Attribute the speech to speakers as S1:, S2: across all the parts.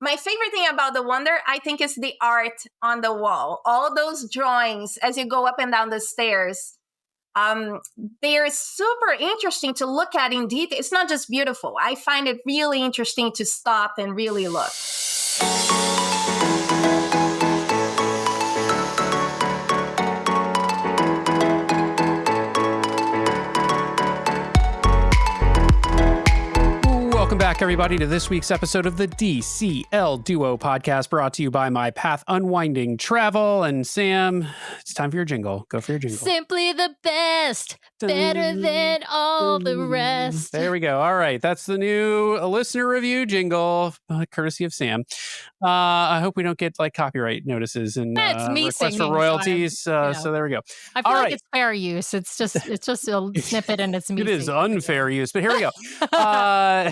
S1: My favorite thing about the Wonder, I think, is the art on the wall. All those drawings as you go up and down the stairs. They're super interesting to look at in detail. It's not just beautiful. I find it really interesting to stop and really look.
S2: Welcome back, everybody, to this week's episode of the DCL Duo podcast, brought to you by My Path Unwinding Travel. And Sam, it's time for your jingle. Go for your jingle.
S3: Simply the best, better than all the rest.
S2: There we go. All right. That's the new listener review jingle, courtesy of Sam. I hope we don't get like copyright notices and requests for royalties. So there we go.
S3: I feel like it's fair use. It's just a snippet and it's me.
S2: It is unfair use, but here we go.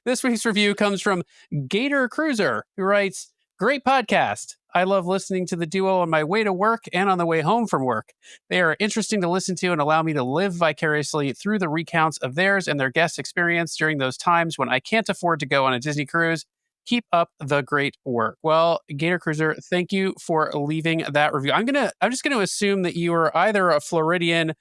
S2: This week's review comes from Gator Cruiser, who writes, "Great podcast. I love listening to the duo on my way to work and on the way home from work. They are interesting to listen to and allow me to live vicariously through the recounts of theirs and their guests' experience during those times when I can't afford to go on a Disney cruise. Keep up the great work." Well, Gator Cruiser, thank you for leaving that review. I'm just going to assume that you are either a Floridian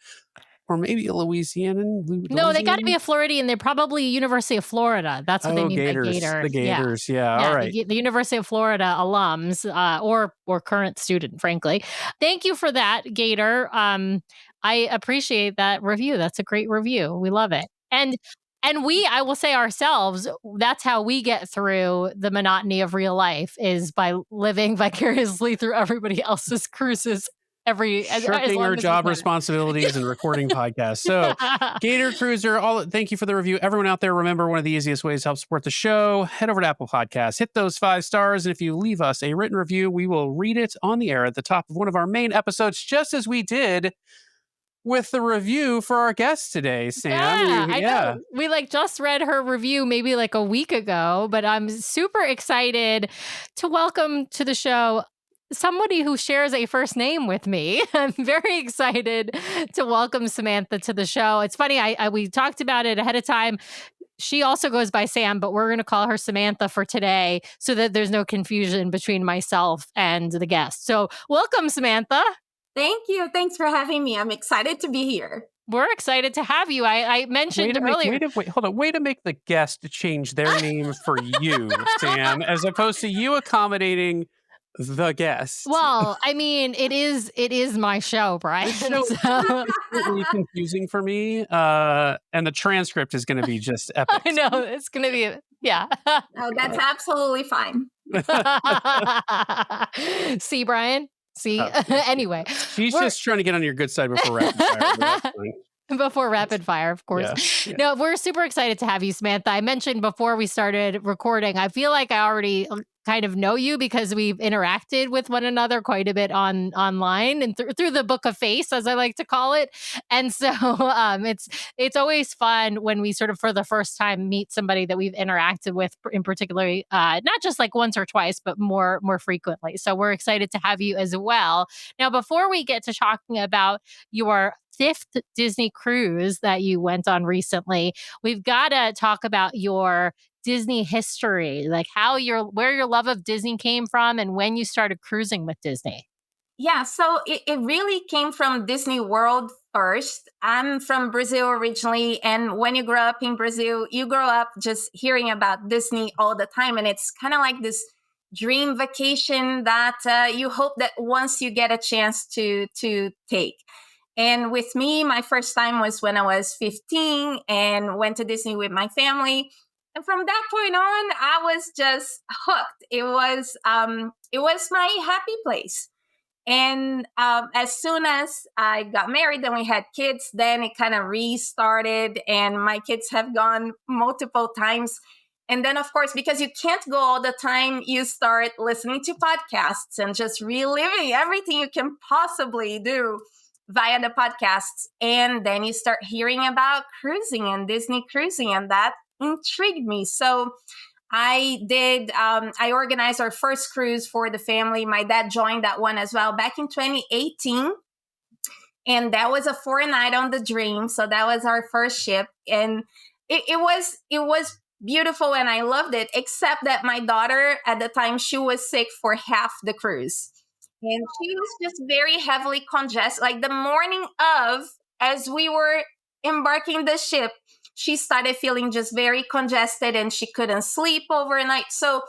S2: or maybe a Louisianan.
S3: No, they got to be a Floridian. They're probably University of Florida. That's what they mean
S2: Gators,
S3: by Gator.
S2: The Gators, yeah. All right.
S3: The University of Florida alums or current student, frankly. Thank you for that, Gator. I appreciate that review. That's a great review. We love it. And I will say ourselves, that's how we get through the monotony of real life, is by living vicariously through everybody else's cruises.
S2: Shirking our job responsibilities and recording podcasts. So, Gator Cruiser, thank you for the review. Everyone out there, remember, one of the easiest ways to help support the show, head over to Apple Podcasts, hit those 5 stars, and if you leave us a written review, we will read it on the air at the top of one of our main episodes, just as we did with the review for our guest today, Sam.
S3: I know. We just read her review maybe a week ago, but I'm super excited to welcome to the show somebody who shares a first name with me. I'm very excited to welcome Samantha to the show. It's funny, we talked about it ahead of time. She also goes by Sam, but we're going to call her Samantha for today so that there's no confusion between myself and the guest. So welcome, Samantha.
S1: Thank you. Thanks for having me. I'm excited to be here.
S3: We're excited to have you. I mentioned earlier.
S2: Way to make the guest change their name for you, Sam, as opposed to you accommodating the guest.
S3: Well, I mean, it is my show, Brian.
S2: So really confusing for me. And the transcript is going to be just epic.
S3: I know it's going to be, yeah.
S1: Oh, that's absolutely fine.
S3: See, Brian. See, anyway,
S2: she's just trying to get on your good side before rapid fire.
S3: Before rapid fire, of course. Yeah. No, we're super excited to have you, Samantha. I mentioned before we started recording, I feel like I already kind of know you because we've interacted with one another quite a bit online and through the book of face, as I like to call it. And so it's always fun when we sort of for the first time meet somebody that we've interacted with in particular, not just once or twice, but more frequently. So we're excited to have you as well. Now, before we get to talking about your 5th Disney cruise that you went on recently, we've got to talk about your Disney history, where your love of Disney came from and when you started cruising with Disney.
S1: Yeah, so it really came from Disney World first. I'm from Brazil originally, and when you grow up in Brazil, you grow up just hearing about Disney all the time, and it's kind of like this dream vacation that you hope that once you get a chance to take. And with me, my first time was when I was 15 and went to Disney with my family. And from that point on, I was just hooked. It was my happy place. And as soon as I got married and we had kids, then it kind of restarted. And my kids have gone multiple times. And then, of course, because you can't go all the time, you start listening to podcasts and just reliving everything you can possibly do via the podcasts. And then you start hearing about cruising and Disney cruising, and that intrigued me. So I organized our first cruise for the family. My dad joined that one as well back in 2018. And that was a 4-night on the Dream. So that was our first ship. And it was beautiful and I loved it, except that my daughter at the time, she was sick for half the cruise. And she was just very heavily congested. Like the morning of, as we were embarking the ship, she started feeling just very congested and she couldn't sleep overnight. So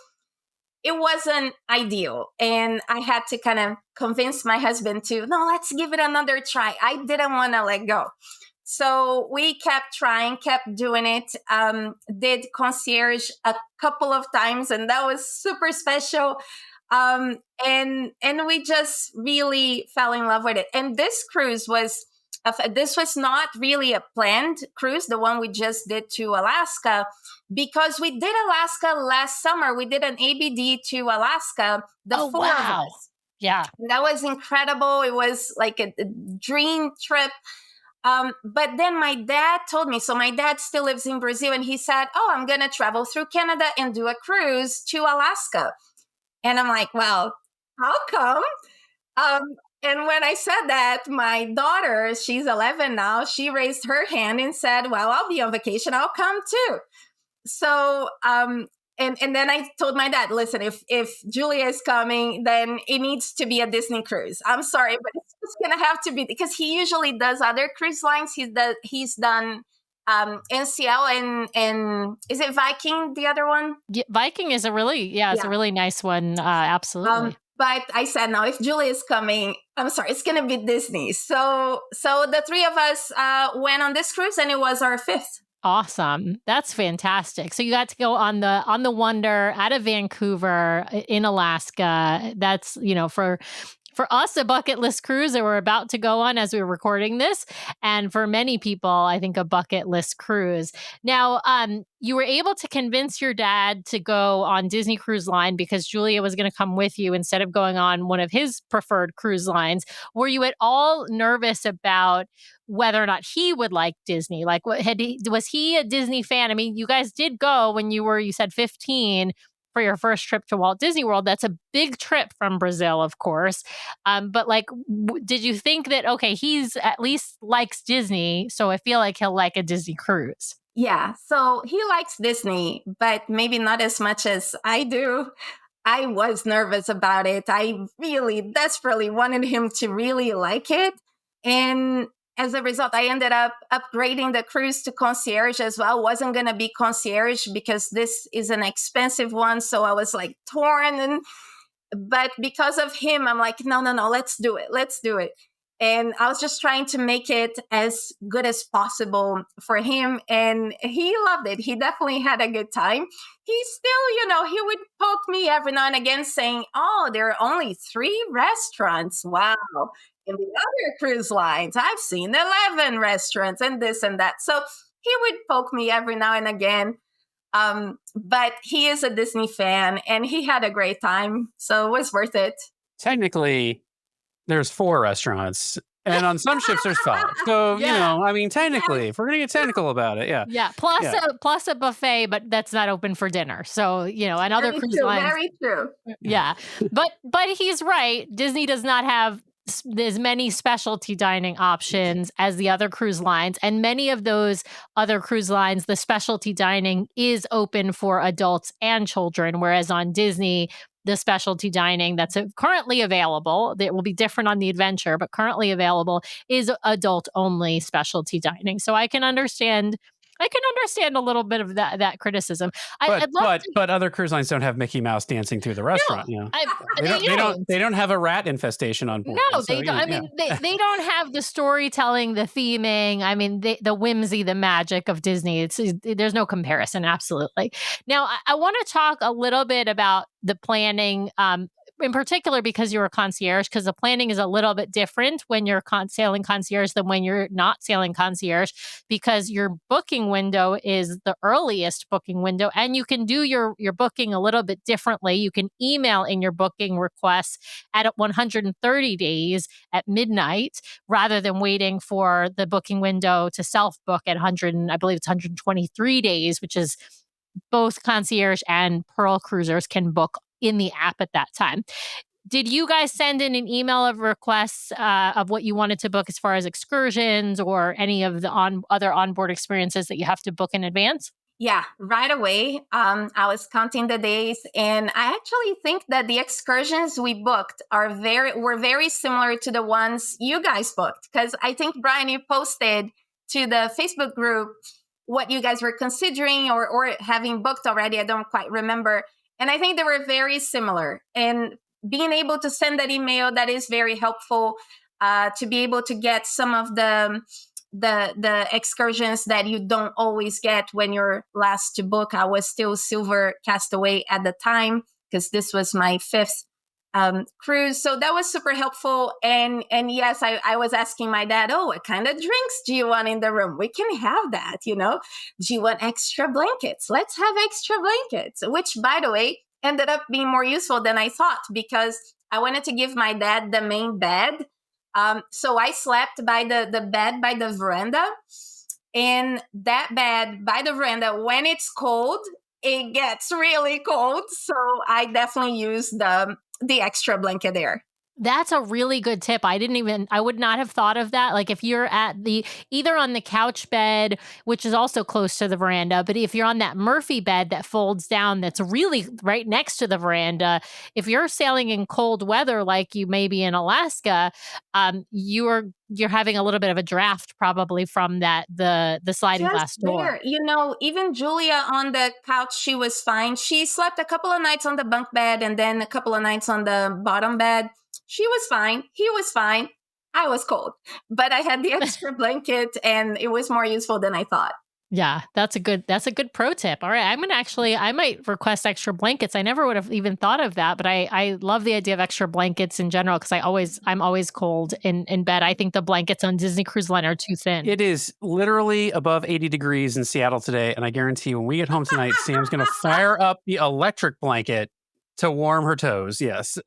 S1: it wasn't ideal. And I had to kind of convince my husband to, no, let's give it another try. I didn't want to let go. So we kept trying, kept doing it, did concierge a couple of times, and that was super special. And we just really fell in love with it. And this cruise was, this was not really a planned cruise, the one we just did to Alaska, because we did Alaska last summer. We did an ABD to Alaska, the four of us.
S3: Yeah.
S1: And that was incredible. It was like a dream trip. But then my dad told me, so my dad still lives in Brazil, and he said, oh, I'm going to travel through Canada and do a cruise to Alaska. And I'm like, well, how come? And when I said that, my daughter, she's 11 now, she raised her hand and said, well, I'll be on vacation. I'll come too. So, and then I told my dad, listen, if Julia is coming, then it needs to be a Disney cruise. I'm sorry, but it's just going to have to be, because he usually does other cruise lines. He's done NCL and is it Viking, the other one?
S3: Yeah, Viking is a really nice one. Absolutely.
S1: But I said, no, if Julia is coming, I'm sorry, it's going to be Disney. So the three of us went on this cruise, and it was our fifth.
S3: Awesome. That's fantastic. So you got to go on the Wonder out of Vancouver in Alaska. That's, for us, a bucket list cruise that we're about to go on as we were recording this. And for many people, I think a bucket list cruise. Now, you were able to convince your dad to go on Disney Cruise Line because Julia was going to come with you instead of going on one of his preferred cruise lines. Were you at all nervous about whether or not he would like Disney? Like, was he a Disney fan? I mean, you guys did go when you said 15 for your first trip to Walt Disney World. That's a big trip from Brazil, of course. But like, did you think that, okay, he's at least likes Disney, so I feel like he'll like a Disney cruise?
S1: Yeah, so he likes Disney, but maybe not as much as I do. I was nervous about it. I really desperately wanted him to really like it. And as a result, I ended up upgrading the cruise to concierge as well. Wasn't going to be concierge because this is an expensive one. So I was like torn. But because of him, I'm like, no, let's do it. Let's do it. And I was just trying to make it as good as possible for him. And he loved it. He definitely had a good time. He still, he would poke me every now and again saying, oh, there are only 3 restaurants. Wow. In the other cruise lines, I've seen 11 restaurants and this and that. So he would poke me every now and again. But he is a Disney fan and he had a great time. So it was worth it.
S2: Technically, there's 4 restaurants. And on some ships, there's 5. So, technically, if we're going to get technical about it, yeah.
S3: Yeah, plus a buffet, but that's not open for dinner. So, and other cruise lines.
S1: Very true.
S3: Yeah. But he's right. Disney does not have as many specialty dining options as the other cruise lines. And many of those other cruise lines, the specialty dining is open for adults and children, whereas on Disney, the specialty dining that's currently available, that will be different on the Adventure, but currently available is adult only specialty dining. So I can understand a little bit of that criticism.
S2: But other cruise lines don't have Mickey Mouse dancing through the restaurant.
S3: No,
S2: they don't have a rat infestation on board.
S3: No, they don't. They don't have the storytelling, the theming. I mean, the whimsy, the magic of Disney. There's no comparison. Absolutely. Now, I want to talk a little bit about the planning. In particular, because you're a concierge, because the planning is a little bit different when you're sailing concierge than when you're not sailing concierge, because your booking window is the earliest booking window, and you can do your booking a little bit differently. You can email in your booking requests at 130 days at midnight, rather than waiting for the booking window to self-book at 123 days, which is both concierge and Pearl cruisers can book in the app at that time. Did you guys send in an email of requests of what you wanted to book as far as excursions or any of the other onboard experiences that you have to book in advance?
S1: Yeah, right away. I was counting the days, and I actually think that the excursions we booked were very similar to the ones you guys booked. Because I think Brian, you posted to the Facebook group what you guys were considering or having booked already. I don't quite remember, and I think they were very similar. And being able to send that email, that is very helpful. To be able to get some of the excursions that you don't always get when you're last to book. I was still silver castaway at the time because this was my fifth cruise, so that was super helpful. And yes, I was asking my dad, oh, what kind of drinks do you want in the room? We can have that, do you want extra blankets? Let's have extra blankets, which, by the way, ended up being more useful than I thought, because I wanted to give my dad the main bed. So I slept by the bed by the veranda, and that bed by the veranda, when it's cold, it gets really cold. So I definitely use the extra blanket there.
S3: That's a really good tip. I would not have thought of that. Like if you're either on the couch bed, which is also close to the veranda, but if you're on that Murphy bed that folds down, that's really right next to the veranda, if you're sailing in cold weather, like you may be in Alaska, you're having a little bit of a draft probably from the sliding glass door.
S1: Even Julia on the couch, she was fine. She slept a couple of nights on the bunk bed and then a couple of nights on the bottom bed. She was fine. He was fine. I was cold, but I had the extra blanket and it was more useful than I thought.
S3: Yeah, that's a good pro tip. All right. I might request extra blankets. I never would have even thought of that, but I love the idea of extra blankets in general because I'm always cold in bed. I think the blankets on Disney Cruise Line are too thin.
S2: It is literally above 80 degrees in Seattle today, and I guarantee when we get home tonight, Sam's going to fire up the electric blanket to warm her toes. Yes.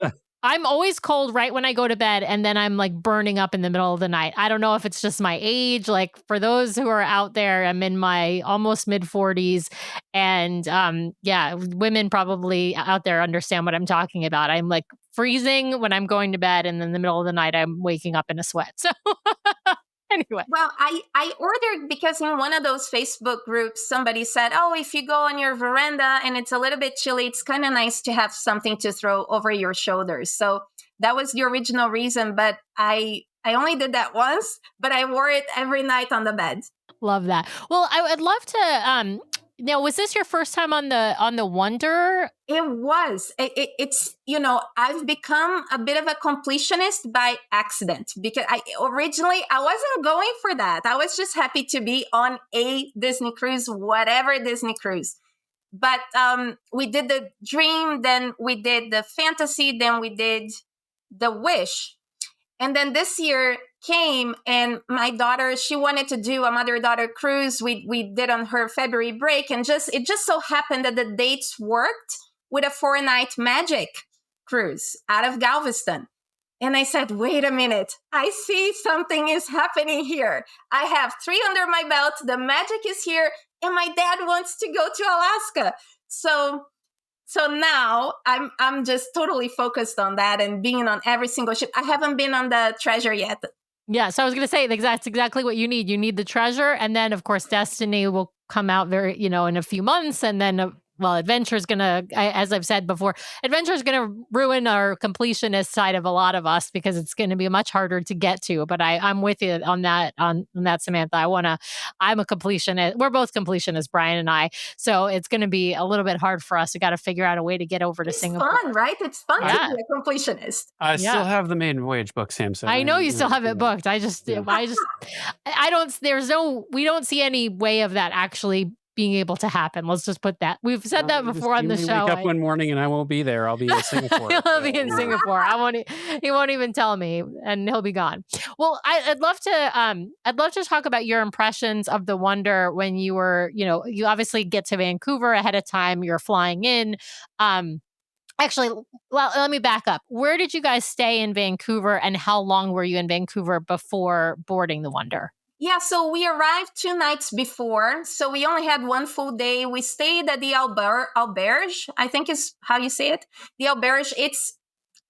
S3: I'm always cold right when I go to bed, and then I'm like burning up in the middle of the night. I don't know if it's just my age. Like for those who are out there, I'm in my almost mid 40s, and women probably out there understand what I'm talking about. I'm like freezing when I'm going to bed, and in the middle of the night, I'm waking up in a sweat. So. Anyway.
S1: Well, I ordered because in one of those Facebook groups, somebody said, oh, if you go on your veranda and it's a little bit chilly, it's kind of nice to have something to throw over your shoulders. So that was the original reason. But I only did that once, but I wore it every night on the bed.
S3: Love that. Well, I would love to. Now, was this your first time on the Wonder?
S1: It was. It's I've become a bit of a completionist by accident, because originally I wasn't going for that. I was just happy to be on a Disney cruise, whatever Disney cruise. But we did the Dream, then we did the Fantasy, then we did the Wish. And then this year came, and my daughter, she wanted to do a mother-daughter cruise. We did on her February break, and it just so happened that the dates worked with a 4-night Magic cruise out of Galveston. And I said, wait a minute, I see something is happening here. I have 3 under my belt, the Magic is here, and my dad wants to go to Alaska. So now I'm just totally focused on that and being on every single ship. I haven't been on the Treasure yet.
S3: Yeah, so I was going to say that's exactly what you need. You need the Treasure, and then of course Destiny will come out in a few months, and then Adventure is going to, as I've said before, Adventure is going to ruin our completionist side of a lot of us because it's going to be much harder to get to. But I'm with you on that, Samantha. I'm a completionist. We're both completionists, Brian and I. So it's going to be a little bit hard for us. We got to figure out a way to get over to Singapore.
S1: It's fun, right? It's fun to be a completionist.
S2: I still have the maiden voyage book, Sam. So
S3: I know you still have it booked. We don't see any way of that actually being able to happen. Let's just put that. We've said that before on the show.
S2: Wake up one morning and I won't be there. I'll be in Singapore.
S3: He'll be in Singapore. He won't even tell me, and he'll be gone. Well, I'd love to talk about your impressions of the Wonder when you were, you obviously get to Vancouver ahead of time. You're flying in. Actually, well, let me back up. Where did you guys stay in Vancouver, and how long were you in Vancouver before boarding the Wonder?
S1: Yeah, so we arrived 2 nights before, so we only had 1 full day. We stayed at the Auberge, I think is how you say it. The Auberge, it's,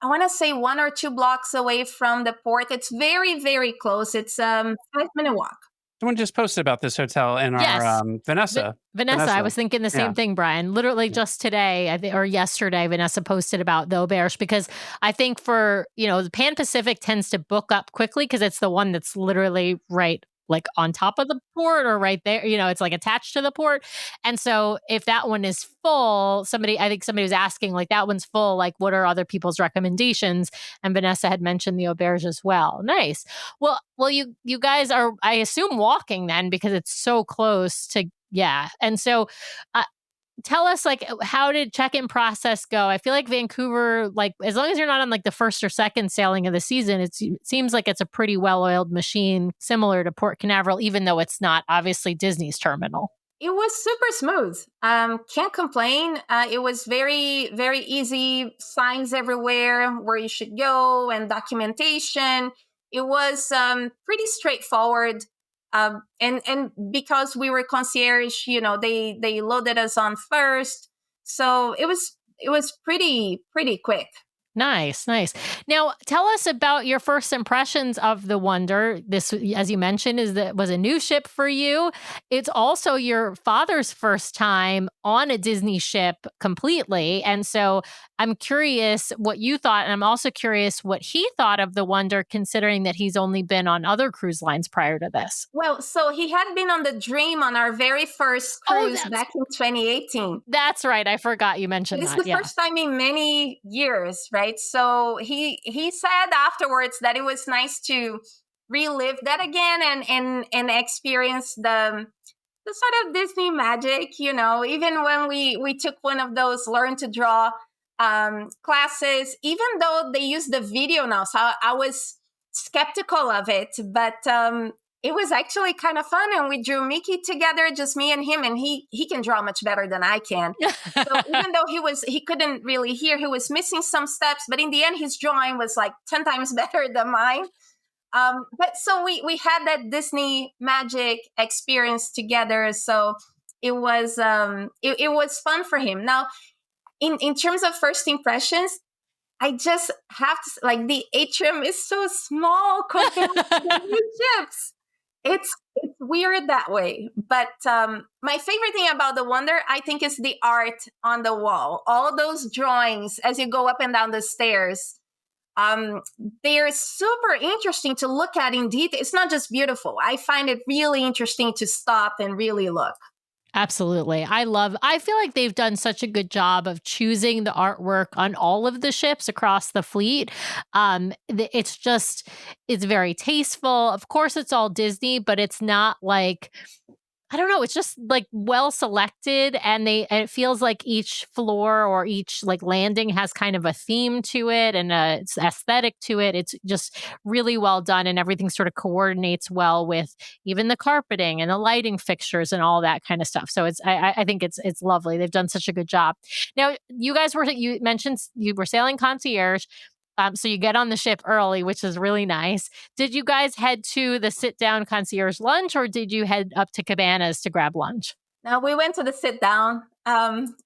S1: I want to say 1 or 2 blocks away from the port. It's very, very close. It's a 5-minute walk.
S2: Someone just posted about this hotel in
S3: Yes.
S2: our Vanessa.
S3: Vanessa, I was thinking the same thing, Brian. Literally just today, or yesterday, Vanessa posted about the Auberge, because I think the Pan Pacific tends to book up quickly because it's the one that's literally right like on top of the port or right there, it's like attached to the port. And so if that one is full, I think somebody was asking, like, that one's full, like, what are other people's recommendations? And Vanessa had mentioned the Auberge as well. Nice. Well, you guys are, I assume, walking then, because it's so close to, yeah. And so, tell us, like, how did check-in process go? I feel like Vancouver, like, as long as you're not on like the first or second sailing of the season, it seems like it's a pretty well-oiled machine, similar to Port Canaveral, even though it's not obviously Disney's terminal.
S1: It was super smooth. Can't complain. It was very, very easy. Signs everywhere where you should go and documentation. It was pretty straightforward. And because we were concierge, they loaded us on first, so it was pretty quick.
S3: Nice. Now, tell us about your first impressions of the Wonder. This, as you mentioned, was a new ship for you. It's also your father's first time on a Disney ship completely. And so I'm curious what you thought. And I'm also curious what he thought of the Wonder, considering that he's only been on other cruise lines prior to this.
S1: Well, so he had been on the Dream on our very first cruise back in 2018.
S3: That's right. I forgot you mentioned
S1: It's
S3: that.
S1: the first time in many years, right? So he said afterwards that it was nice to relive that again and experience the sort of Disney magic, even when we took one of those learn to draw classes, even though they use the video now. So I was skeptical of it, but it was actually kind of fun. And we drew Mickey together, just me and him, and he can draw much better than I can. So even though he couldn't really hear, he was missing some steps, but in the end, his drawing was like 10 times better than mine. But so we had that Disney magic experience together. So it was fun for him. Now, in terms of first impressions, I just have to, like, the atrium is so small compared to the new ships. It's weird that way. But my favorite thing about the Wonder, I think, is the art on the wall. All those drawings as you go up and down the stairs. They're super interesting to look at in detail. It's not just beautiful. I find it really interesting to stop and really look.
S3: Absolutely. I feel like they've done such a good job of choosing the artwork on all of the ships across the fleet. It's very tasteful. Of course, it's all Disney, but it's not like, I don't know. It's just like well selected, and it feels like each floor or each like landing has kind of a theme to it and it's aesthetic to it. It's just really well done, and everything sort of coordinates well with even the carpeting and the lighting fixtures and all that kind of stuff. So I think it's lovely. They've done such a good job. Now, you mentioned you were sailing concierge. So you get on the ship early, which is really nice. Did you guys head to the sit-down concierge lunch, or did you head up to Cabanas to grab lunch?
S1: No, we went to the sit-down.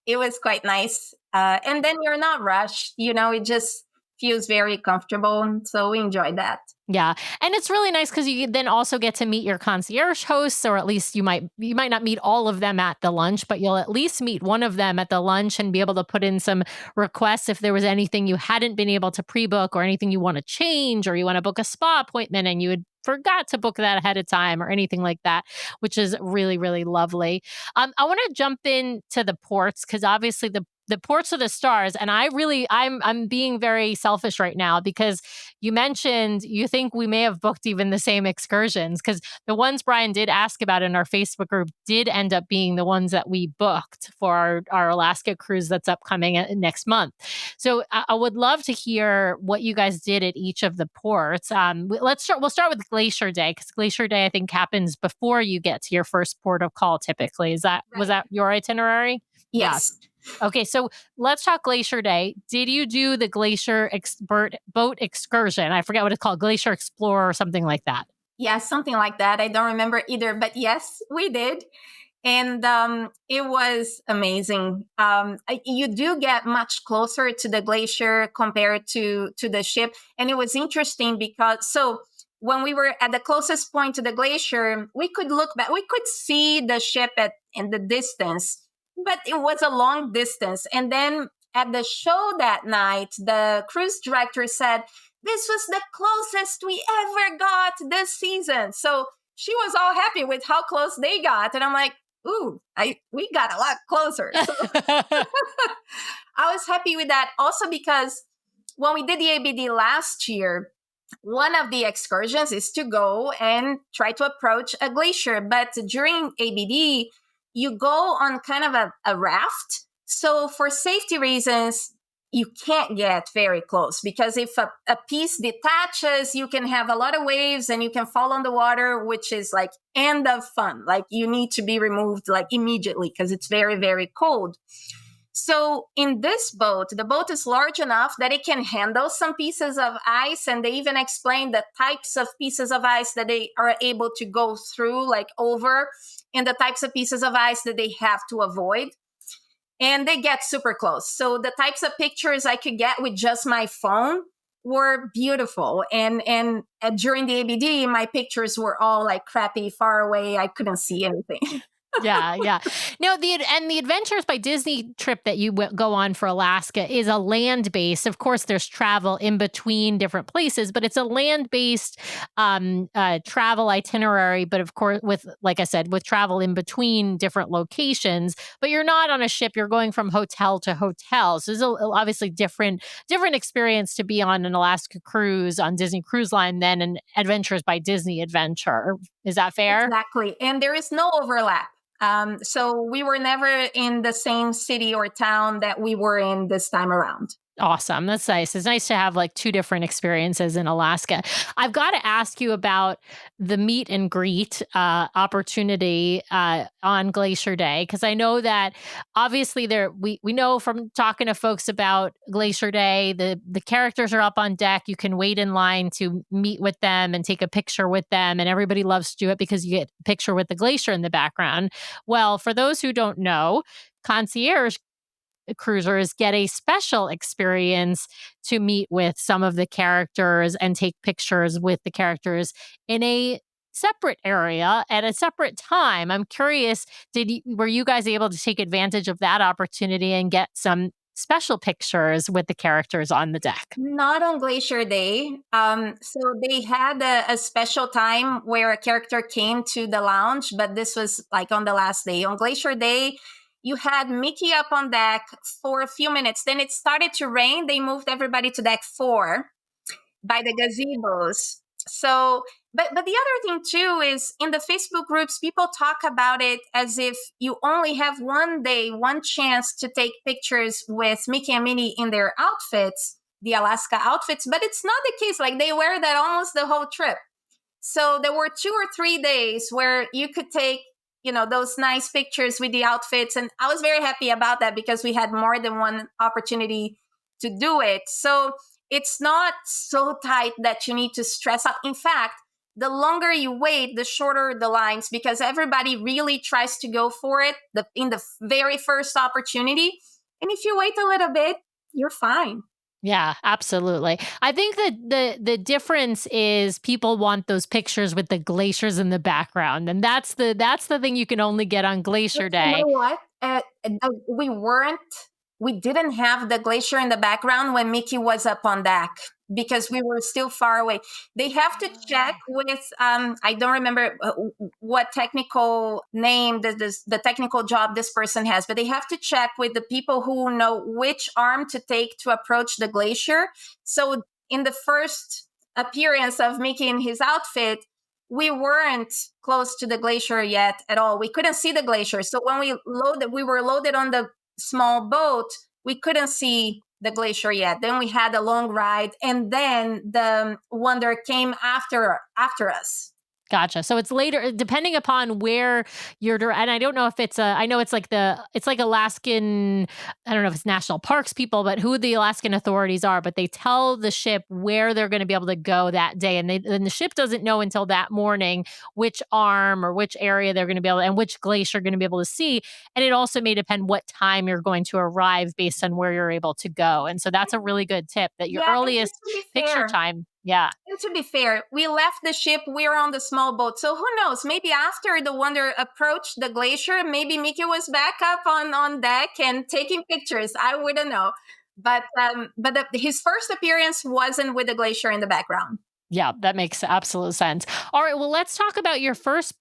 S1: It was quite nice. And then you're not rushed. It just feels very comfortable. So we enjoyed that.
S3: Yeah. And it's really nice because you then also get to meet your concierge hosts, or at least you might not meet all of them at the lunch, but you'll at least meet one of them at the lunch and be able to put in some requests if there was anything you hadn't been able to pre-book, or anything you want to change, or you want to book a spa appointment and you had forgot to book that ahead of time, or anything like that, which is really, really lovely. I want to jump into the ports, because obviously the ports are the stars. And I'm being very selfish right now, because you mentioned you think we may have booked even the same excursions, because the ones Brian did ask about in our Facebook group did end up being the ones that we booked for our Alaska cruise that's upcoming next month. So I would love to hear what you guys did at each of the ports. We'll start with Glacier Day, because Glacier Day, I think, happens before you get to your first port of call typically. Was that your itinerary?
S1: Yes.
S3: Yeah. Okay, so let's talk Glacier Day. Did you do the Glacier boat excursion? I forget what it's called, Glacier Explorer or something like that.
S1: Yeah, something like that. I don't remember either, but yes, we did. And it was amazing. You do get much closer to the glacier compared to the ship. And it was interesting because, so when we were at the closest point to the glacier, we could look back. We could see the ship in the distance, but it was a long distance. And then at the show that night, the cruise director said, this was the closest we ever got this season. So she was all happy with how close they got. And I'm like, ooh, we got a lot closer. So I was happy with that. Also because when we did the ABD last year, one of the excursions is to go and try to approach a glacier. But during ABD, you go on kind of a raft. So for safety reasons, you can't get very close because if a piece detaches, you can have a lot of waves and you can fall on the water, which is like end of fun. Like you need to be removed like immediately because it's very, very cold. So in this boat, the boat is large enough that it can handle some pieces of ice. And they even explain the types of pieces of ice that they are able to go through, like over, and the types of pieces of ice that they have to avoid. And they get super close. So the types of pictures I could get with just my phone were beautiful. And during the ABD, my pictures were all like crappy, far away. I couldn't see anything.
S3: Yeah. No, the Adventures by Disney trip that you go on for Alaska is a land-based. Of course, there's travel in between different places, but it's a land-based travel itinerary. But of course, like I said, with travel in between different locations. But you're not on a ship; you're going from hotel to hotel. So it's obviously different experience to be on an Alaska cruise on Disney Cruise Line than an Adventures by Disney adventure. Is that fair?
S1: Exactly, and there is no overlap. So we were never in the same city or town that we were in this time around.
S3: Awesome. That's nice. It's nice to have like two different experiences in Alaska. I've got to ask you about the meet and greet opportunity on Glacier Day, because I know that obviously we know from talking to folks about Glacier Day, the characters are up on deck. You can wait in line to meet with them and take a picture with them, and everybody loves to do it because you get a picture with the glacier in the background. Well, for those who don't know, concierge cruisers get a special experience to meet with some of the characters and take pictures with the characters in a separate area at a separate time. I'm curious, were you guys able to take advantage of that opportunity and get some special pictures with the characters on the deck?
S1: Not on Glacier Day. So they had a special time where a character came to the lounge, but this was like on the last day. On Glacier Day, you had Mickey up on deck for a few minutes. Then it started to rain. They moved everybody to deck 4 by the gazebos. So, but the other thing too is in the Facebook groups, people talk about it as if you only have one day, one chance to take pictures with Mickey and Minnie in their outfits, the Alaska outfits. But it's not the case. Like they wear that almost the whole trip. So there were 2 or 3 days where you could take those nice pictures with the outfits. And I was very happy about that because we had more than one opportunity to do it. So it's not so tight that you need to stress out. In fact, the longer you wait, the shorter the lines because everybody really tries to go for it in the very first opportunity. And if you wait a little bit, you're fine.
S3: Yeah, absolutely. I think that the difference is people want those pictures with the glaciers in the background, and that's the thing you can only get on Glacier Day.
S1: You know what? We didn't have the glacier in the background when Mickey was up on deck because we were still far away. They have to check with, I don't remember what technical name, the technical job this person has, but they have to check with the people who know which arm to take to approach the glacier. So in the first appearance of Mickey in his outfit, we weren't close to the glacier yet at all. We couldn't see the glacier. So when we were loaded on the small boat, we couldn't see the glacier yet. Then we had a long ride, and then the Wonder came after us.
S3: Gotcha. So it's later, depending upon where you're, and I don't know if I know it's like Alaskan, I don't know if it's national parks people, but who the Alaskan authorities are, but they tell the ship where they're going to be able to go that day. And the ship doesn't know until that morning which arm or which area they're going to be able and which glacier you're going to be able to see. And it also may depend what time you're going to arrive based on where you're able to go. And so that's a really good tip that your earliest picture time. Yeah.
S1: And to be fair, we left the ship, we were on the small boat. So who knows? Maybe after the Wonder approached the glacier, maybe Mickey was back up on deck and taking pictures. I wouldn't know. But his first appearance wasn't with the glacier in the background.
S3: Yeah, that makes absolute sense. All right, well, let's talk about your first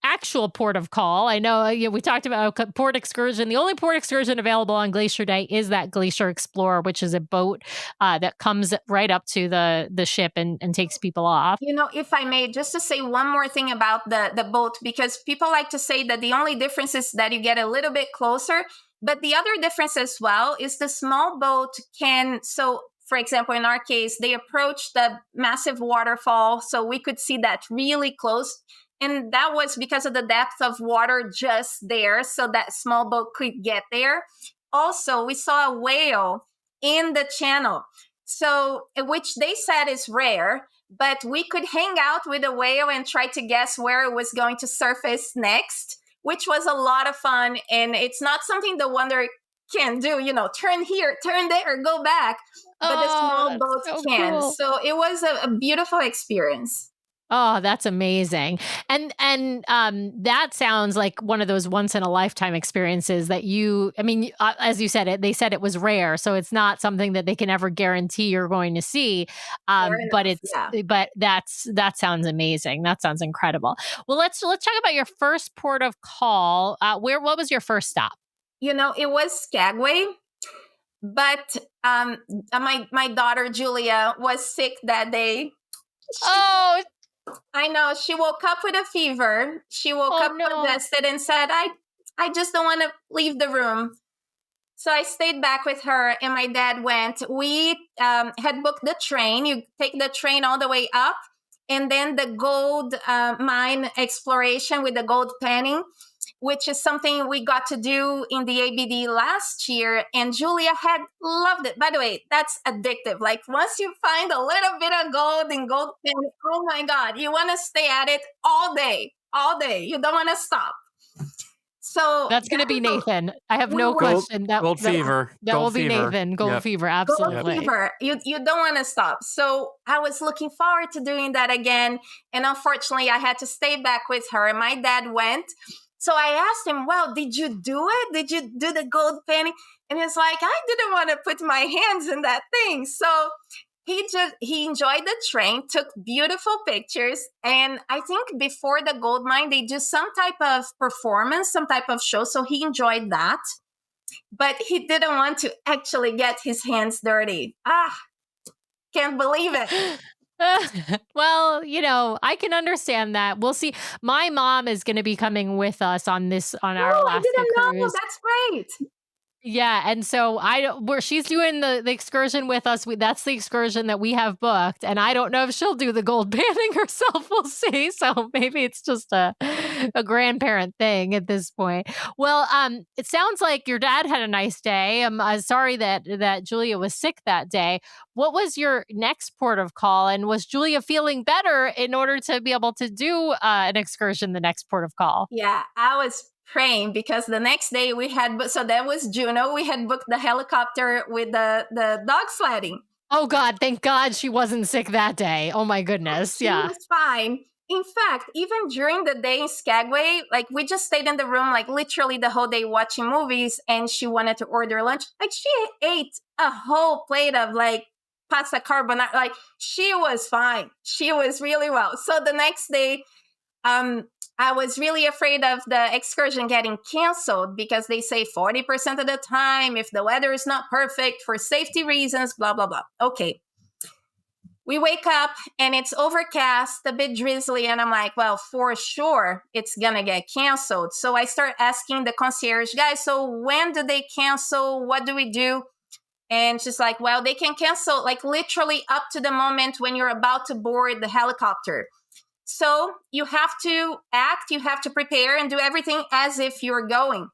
S3: actual port of call. I know we talked about port excursion. The only port excursion available on Glacier Day is that Glacier Explorer, which is a boat that comes right up to the ship and takes people off.
S1: If I may, just to say one more thing about the boat, because people like to say that the only difference is that you get a little bit closer. But the other difference as well is the small boat for example, in our case, they approached the massive waterfall, so we could see that really close. And that was because of the depth of water just there, so that small boat could get there. Also, we saw a whale in the channel, which they said is rare, but we could hang out with the whale and try to guess where it was going to surface next, which was a lot of fun. And it's not something the Wonder can do, turn here, turn there, go back. But the small boat can.
S3: Cool.
S1: So it was a beautiful experience.
S3: Oh, that's amazing. And that sounds like one of those once in a lifetime experiences that as you said they said it was rare. So it's not something that they can ever guarantee you're going to see. But that sounds amazing. That sounds incredible. Well, let's talk about your first port of call. What was your first stop?
S1: It was Skagway. But my daughter Julia was sick that day. I know. She woke up with a fever. She woke up congested and said, I just don't want to leave the room. So I stayed back with her and my dad went. We had booked the train. You take the train all the way up and then the gold mine exploration with the gold panning, which is something we got to do in the ABD last year. And Julia had loved it. By the way, that's addictive. Like once you find a little bit of gold in gold pen, oh my God, you want to stay at it all day. You don't want to stop. So
S3: that's going to be Nathan. I have no question.
S2: Gold fever.
S3: That will be Nathan. Gold fever. Absolutely.
S1: Gold fever. You don't want to stop. So I was looking forward to doing that again. And unfortunately, I had to stay back with her. And my dad went. So I asked him, well, did you do it? Did you do the gold panning? And he's like, I didn't want to put my hands in that thing. So he enjoyed the train, took beautiful pictures. And I think before the gold mine, they do some type of performance, some type of show. So he enjoyed that. But he didn't want to actually get his hands dirty. Can't believe it.
S3: Well, I can understand that. We'll see. My mom is going to be coming with us on our Alaska
S1: I didn't
S3: cruise.
S1: know. That's great.
S3: Yeah, and so she's doing the excursion with us. That's the excursion that we have booked, and I don't know if she'll do the gold panning herself. We'll see. So maybe it's just a grandparent thing at this point. Well, it sounds like your dad had a nice day. I'm sorry that Julia was sick that day. What was your next port of call, and was Julia feeling better in order to be able to do an excursion the next port of call?
S1: Yeah, I was praying because the next day that was Juneau. We had booked the helicopter with the dog sledding.
S3: Oh God, thank God she wasn't sick that day. Oh my goodness.
S1: She was fine. In fact, even during the day in Skagway, like we just stayed in the room, like literally the whole day watching movies, and she wanted to order lunch. Like she ate a whole plate of like pasta carbonara. Like she was fine. She was really well. So the next day, I was really afraid of the excursion getting canceled because they say 40% of the time, if the weather is not perfect for safety reasons, blah, blah, blah. Okay. We wake up and it's overcast, a bit drizzly. And I'm like, well, for sure, it's going to get canceled. So I start asking the concierge guys, so when do they cancel? What do we do? And she's like, well, they can cancel like literally up to the moment when you're about to board the helicopter. So you have to act, you have to prepare and do everything as if you're going.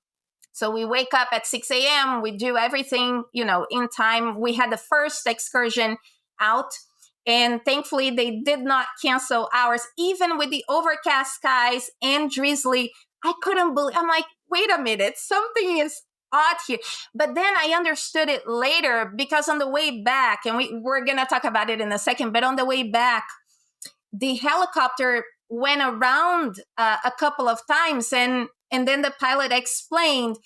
S1: So we wake up at 6 a.m. We do everything, in time. We had the first excursion out and thankfully they did not cancel ours, even with the overcast skies and drizzly. I couldn't believe, I'm like, wait a minute, something is odd here. But then I understood it later, because on the way back, and we're going to talk about it in a second, but on the way back, the helicopter went around a couple of times, and then the pilot explained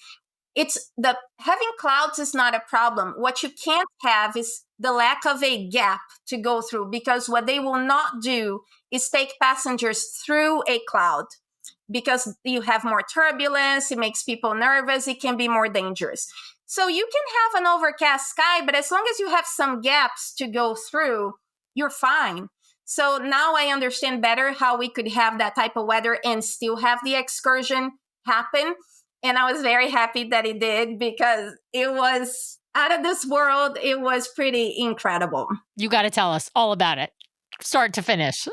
S1: having clouds is not a problem. What you can't have is the lack of a gap to go through, because what they will not do is take passengers through a cloud, because you have more turbulence. It makes people nervous. It can be more dangerous. So you can have an overcast sky, but as long as you have some gaps to go through, you're fine. So now I understand better how we could have that type of weather and still have the excursion happen. And I was very happy that it did, because it was out of this world. It was pretty incredible.
S3: You got to tell us all about it, start to finish.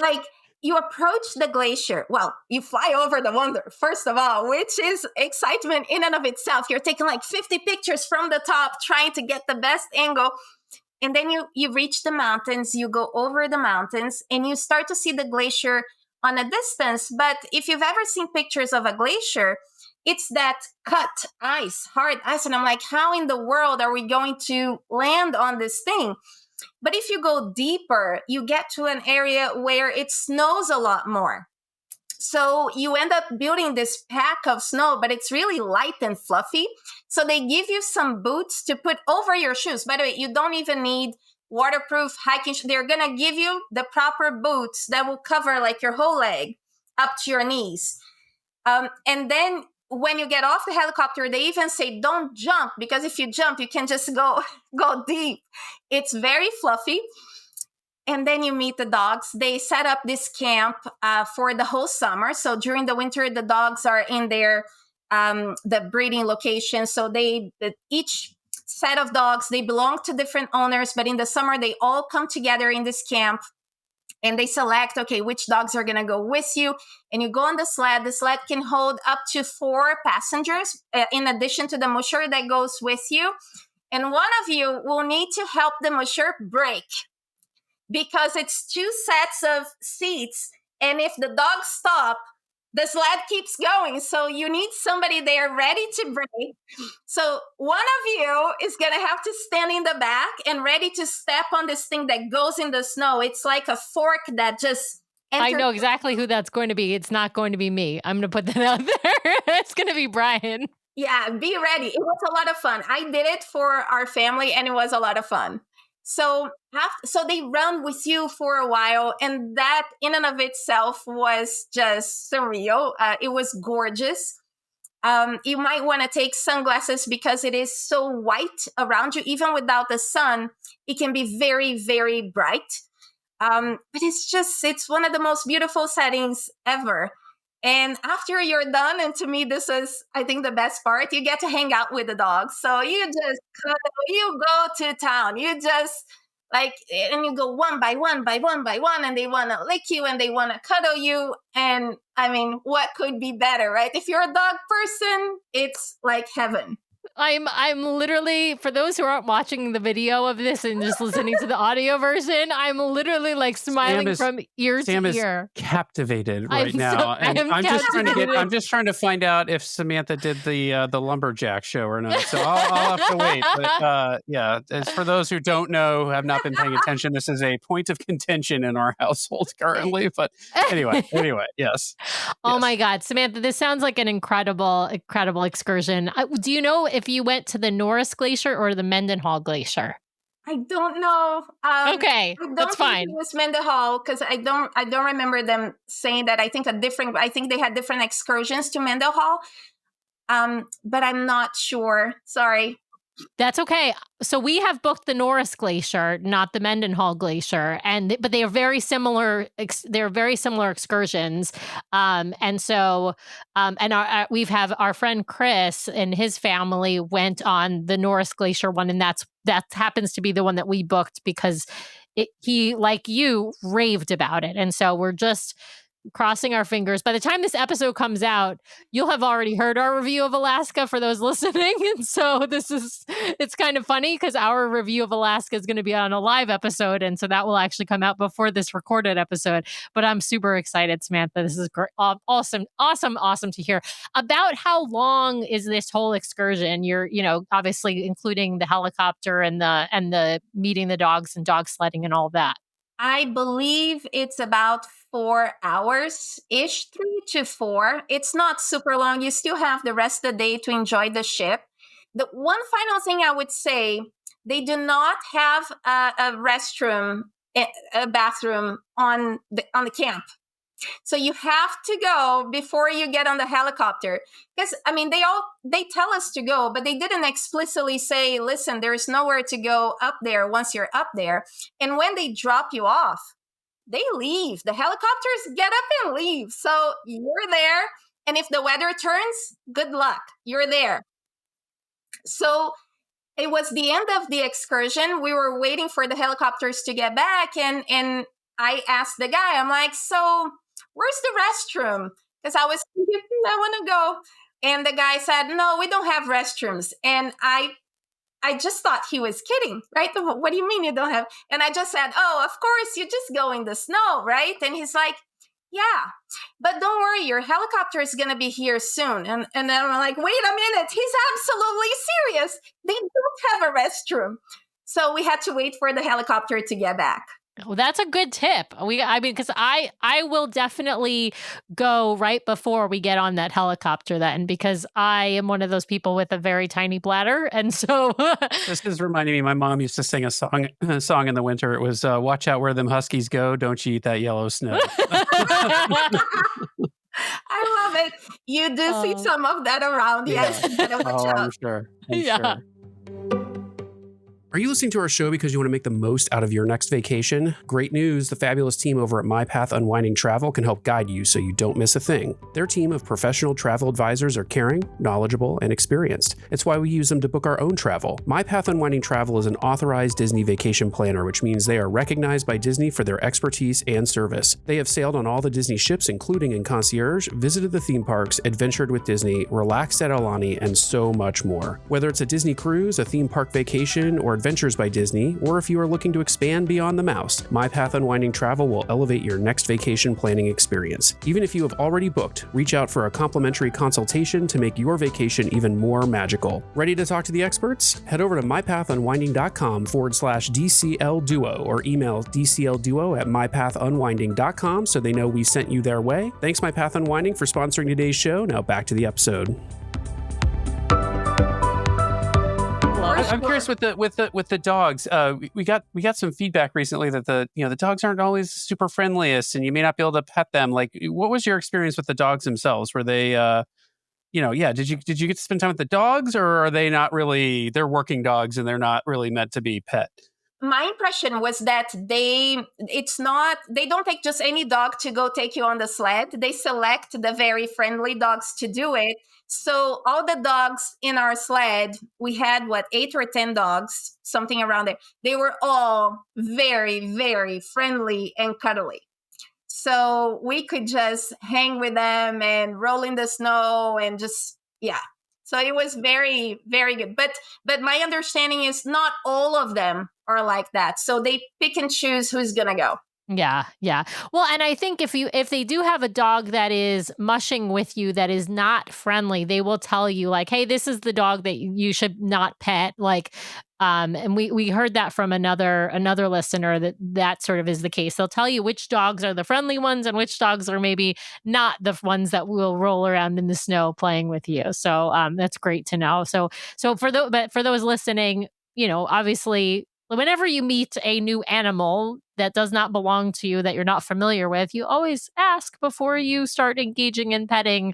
S1: Like, you approach the glacier. Well, you fly over the wonder, first of all, which is excitement in and of itself. You're taking like 50 pictures from the top, trying to get the best angle. And then you reach the mountains, you go over the mountains, and you start to see the glacier on a distance. But if you've ever seen pictures of a glacier, it's that cut ice, hard ice. And I'm like, how in the world are we going to land on this thing? But if you go deeper, you get to an area where it snows a lot more. So you end up building this pack of snow, but it's really light and fluffy. So they give you some boots to put over your shoes. By the way, you don't even need waterproof hiking shoes. They're going to give you the proper boots that will cover like your whole leg up to your knees. And then when you get off the helicopter, they even say, don't jump, because if you jump, you can just go deep. It's very fluffy. And then you meet the dogs. They set up this camp for the whole summer. So during the winter, the dogs are in their the breeding location. So each set of dogs, they belong to different owners, but in the summer, they all come together in this camp. And they select, okay, which dogs are going to go with you. And you go on the sled. The sled can hold up to 4 passengers, in addition to the musher that goes with you. And one of you will need to help the musher brake, because it's 2 sets of seats. And if the dogs stop, the sled keeps going. So you need somebody there ready to brake. So one of you is going to have to stand in the back and ready to step on this thing that goes in the snow. It's like a fork that just enters.
S3: I know exactly who that's going to be. It's not going to be me. I'm going to put that out there. It's going to be Brian.
S1: Yeah, be ready. It was a lot of fun. I did it for our family, and it was a lot of fun. So they run with you for a while, and that in and of itself was just surreal. It was gorgeous. You might want to take sunglasses, because it is so white around you. Even without the sun, it can be very, very bright. But it's one of the most beautiful settings ever. And after you're done, and to me, this is, I think, the best part, you get to hang out with the dogs. So you just cuddle, you go to town, you just and you go one by one, and they want to lick you and they want to cuddle you. And I mean, what could be better, right? If you're a dog person, it's like heaven.
S3: I'm literally, for those who aren't watching the video of this and just listening to the audio version, I'm literally like smiling from ear to
S2: Sam
S3: ear.
S2: Is captivated right now, and I'm just trying to find out if Samantha did the lumberjack show or not. So I'll have to wait. But yeah, as for those who don't know, who have not been paying attention, this is a point of contention in our household currently. But anyway, yes.
S3: Oh my God, Samantha, this sounds like an incredible excursion. Do you know if you went to the Norris Glacier or the Mendenhall Glacier?
S1: I don't know.
S3: Okay, that's fine.
S1: It was Mendenhall, because I don't remember them saying that. I think they had different excursions to Mendenhall. But I'm not sure. Sorry.
S3: That's okay. So we have booked the Norris Glacier, not the Mendenhall Glacier, but they are very similar. They're very similar excursions, and so we have our friend Chris and his family went on the Norris Glacier one, and that happens to be the one that we booked because he, like you, raved about it, and so we're just crossing our fingers. By the time this episode comes out, you'll have already heard our review of Alaska for those listening. And so it's kind of funny because our review of Alaska is going to be on a live episode. And so that will actually come out before this recorded episode. But I'm super excited, Samantha. This is great. Awesome to hear. About how long is this whole excursion? You're, obviously including the helicopter and the meeting the dogs and dog sledding and all that.
S1: I believe it's about 4 hours-ish, 3 to 4. It's not super long. You still have the rest of the day to enjoy the ship. The one final thing I would say, they do not have a restroom, a bathroom on the camp. So you have to go before you get on the helicopter. Because, they tell us to go, but they didn't explicitly say, listen, there's nowhere to go up there once you're up there. And when they drop you off, they leave. The helicopters get up and leave. So you're there. And if the weather turns, good luck. You're there. So it was the end of the excursion. We were waiting for the helicopters to get back. And I asked the guy, I'm like, so where's the restroom? Because I was thinking, I want to go. And the guy said, no, we don't have restrooms. And I just thought he was kidding, right? What do you mean you don't have? And I just said, oh, of course, you just go in the snow, right? And he's like, yeah, but don't worry, your helicopter is going to be here soon. And then I'm like, wait a minute, he's absolutely serious. They don't have a restroom. So we had to wait for the helicopter to get back.
S3: Well, that's a good tip. Because I will definitely go right before we get on that helicopter then, because I am one of those people with a very tiny bladder. And so
S2: this is reminding me, my mom used to sing a song in the winter. It was, watch out where them huskies go. Don't you eat that yellow snow.
S1: I love it. You do see some of that around.
S2: Yeah.
S1: Yes. You better watch out.
S2: I'm sure.
S3: Yeah.
S2: Sure. Are you listening to our show because you want to make the most out of your next vacation? Great news, the fabulous team over at My Path Unwinding Travel can help guide you so you don't miss a thing. Their team of professional travel advisors are caring, knowledgeable, and experienced. It's why we use them to book our own travel. My Path Unwinding Travel is an authorized Disney vacation planner, which means they are recognized by Disney for their expertise and service. They have sailed on all the Disney ships, including in concierge, visited the theme parks, adventured with Disney, relaxed at Aulani, and so much more. Whether it's a Disney cruise, a theme park vacation, or Adventures by Disney, or if you are looking to expand beyond the mouse, My Path Unwinding Travel will elevate your next vacation planning experience. Even if you have already booked, reach out for a complimentary consultation to make your vacation even more magical. Ready to talk to the experts? Head over to mypathunwinding.com/DCL Duo or email dclduo@mypathunwinding.com so they know we sent you their way. Thanks, My Path Unwinding, for sponsoring today's show. Now back to the episode. I'm curious with the dogs. We got some feedback recently that the dogs aren't always super friendliest, and you may not be able to pet them. Like, what was your experience with the dogs themselves? Were they, did you get to spend time with the dogs, or are they not really? They're working dogs, and they're not really meant to be pet.
S1: My impression was that they don't take just any dog to go take you on the sled. They select the very friendly dogs to do it. So all the dogs in our sled, we had 8 or 10 dogs, something around there. They were all very, very friendly and cuddly. So we could just hang with them and roll in the snow and just, yeah. So it was very, very good. But my understanding is not all of them are like that. So they pick and choose who's going to go.
S3: Yeah. Well, and I think if they do have a dog that is mushing with you, that is not friendly, they will tell you like, hey, this is the dog that you should not pet. Like, and we heard that from another listener that sort of is the case. They'll tell you which dogs are the friendly ones and which dogs are maybe not the ones that will roll around in the snow playing with you. So that's great to know. So for those listening, obviously, whenever you meet a new animal that does not belong to you, that you're not familiar with, you always ask before you start engaging in petting,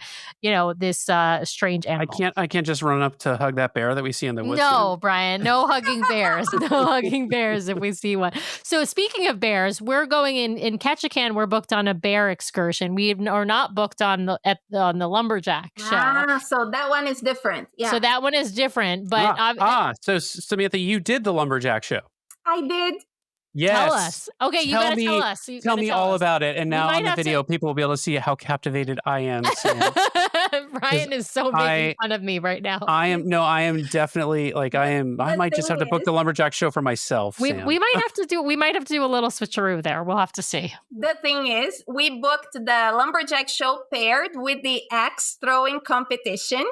S3: this strange animal.
S2: I can't just run up to hug that bear that we see in the woods.
S3: No, Brian, no hugging bears. No hugging bears if we see one. So speaking of bears, we're going in Ketchikan. We're booked on a bear excursion. We are not booked on the lumberjack show.
S1: So that one is different. Yeah.
S3: So that one is different. But
S2: so Samantha, you did the lumberjack show.
S1: I did.
S2: Yes.
S3: Tell us. Okay, you gotta tell us. You
S2: Tell
S3: gotta
S2: me
S3: tell
S2: all
S3: us.
S2: about it. And
S3: We
S2: now
S3: might
S2: on the
S3: have to-
S2: video, people will be able to see how captivated I am. Sam.
S3: Brian is so making fun of me right now.
S2: I am definitely like I might just have to book the lumberjack show for myself.
S3: We
S2: Sam.
S3: might have to do a little switcheroo there. We'll have to see.
S1: The thing is, we booked the lumberjack show paired with the axe throwing competition.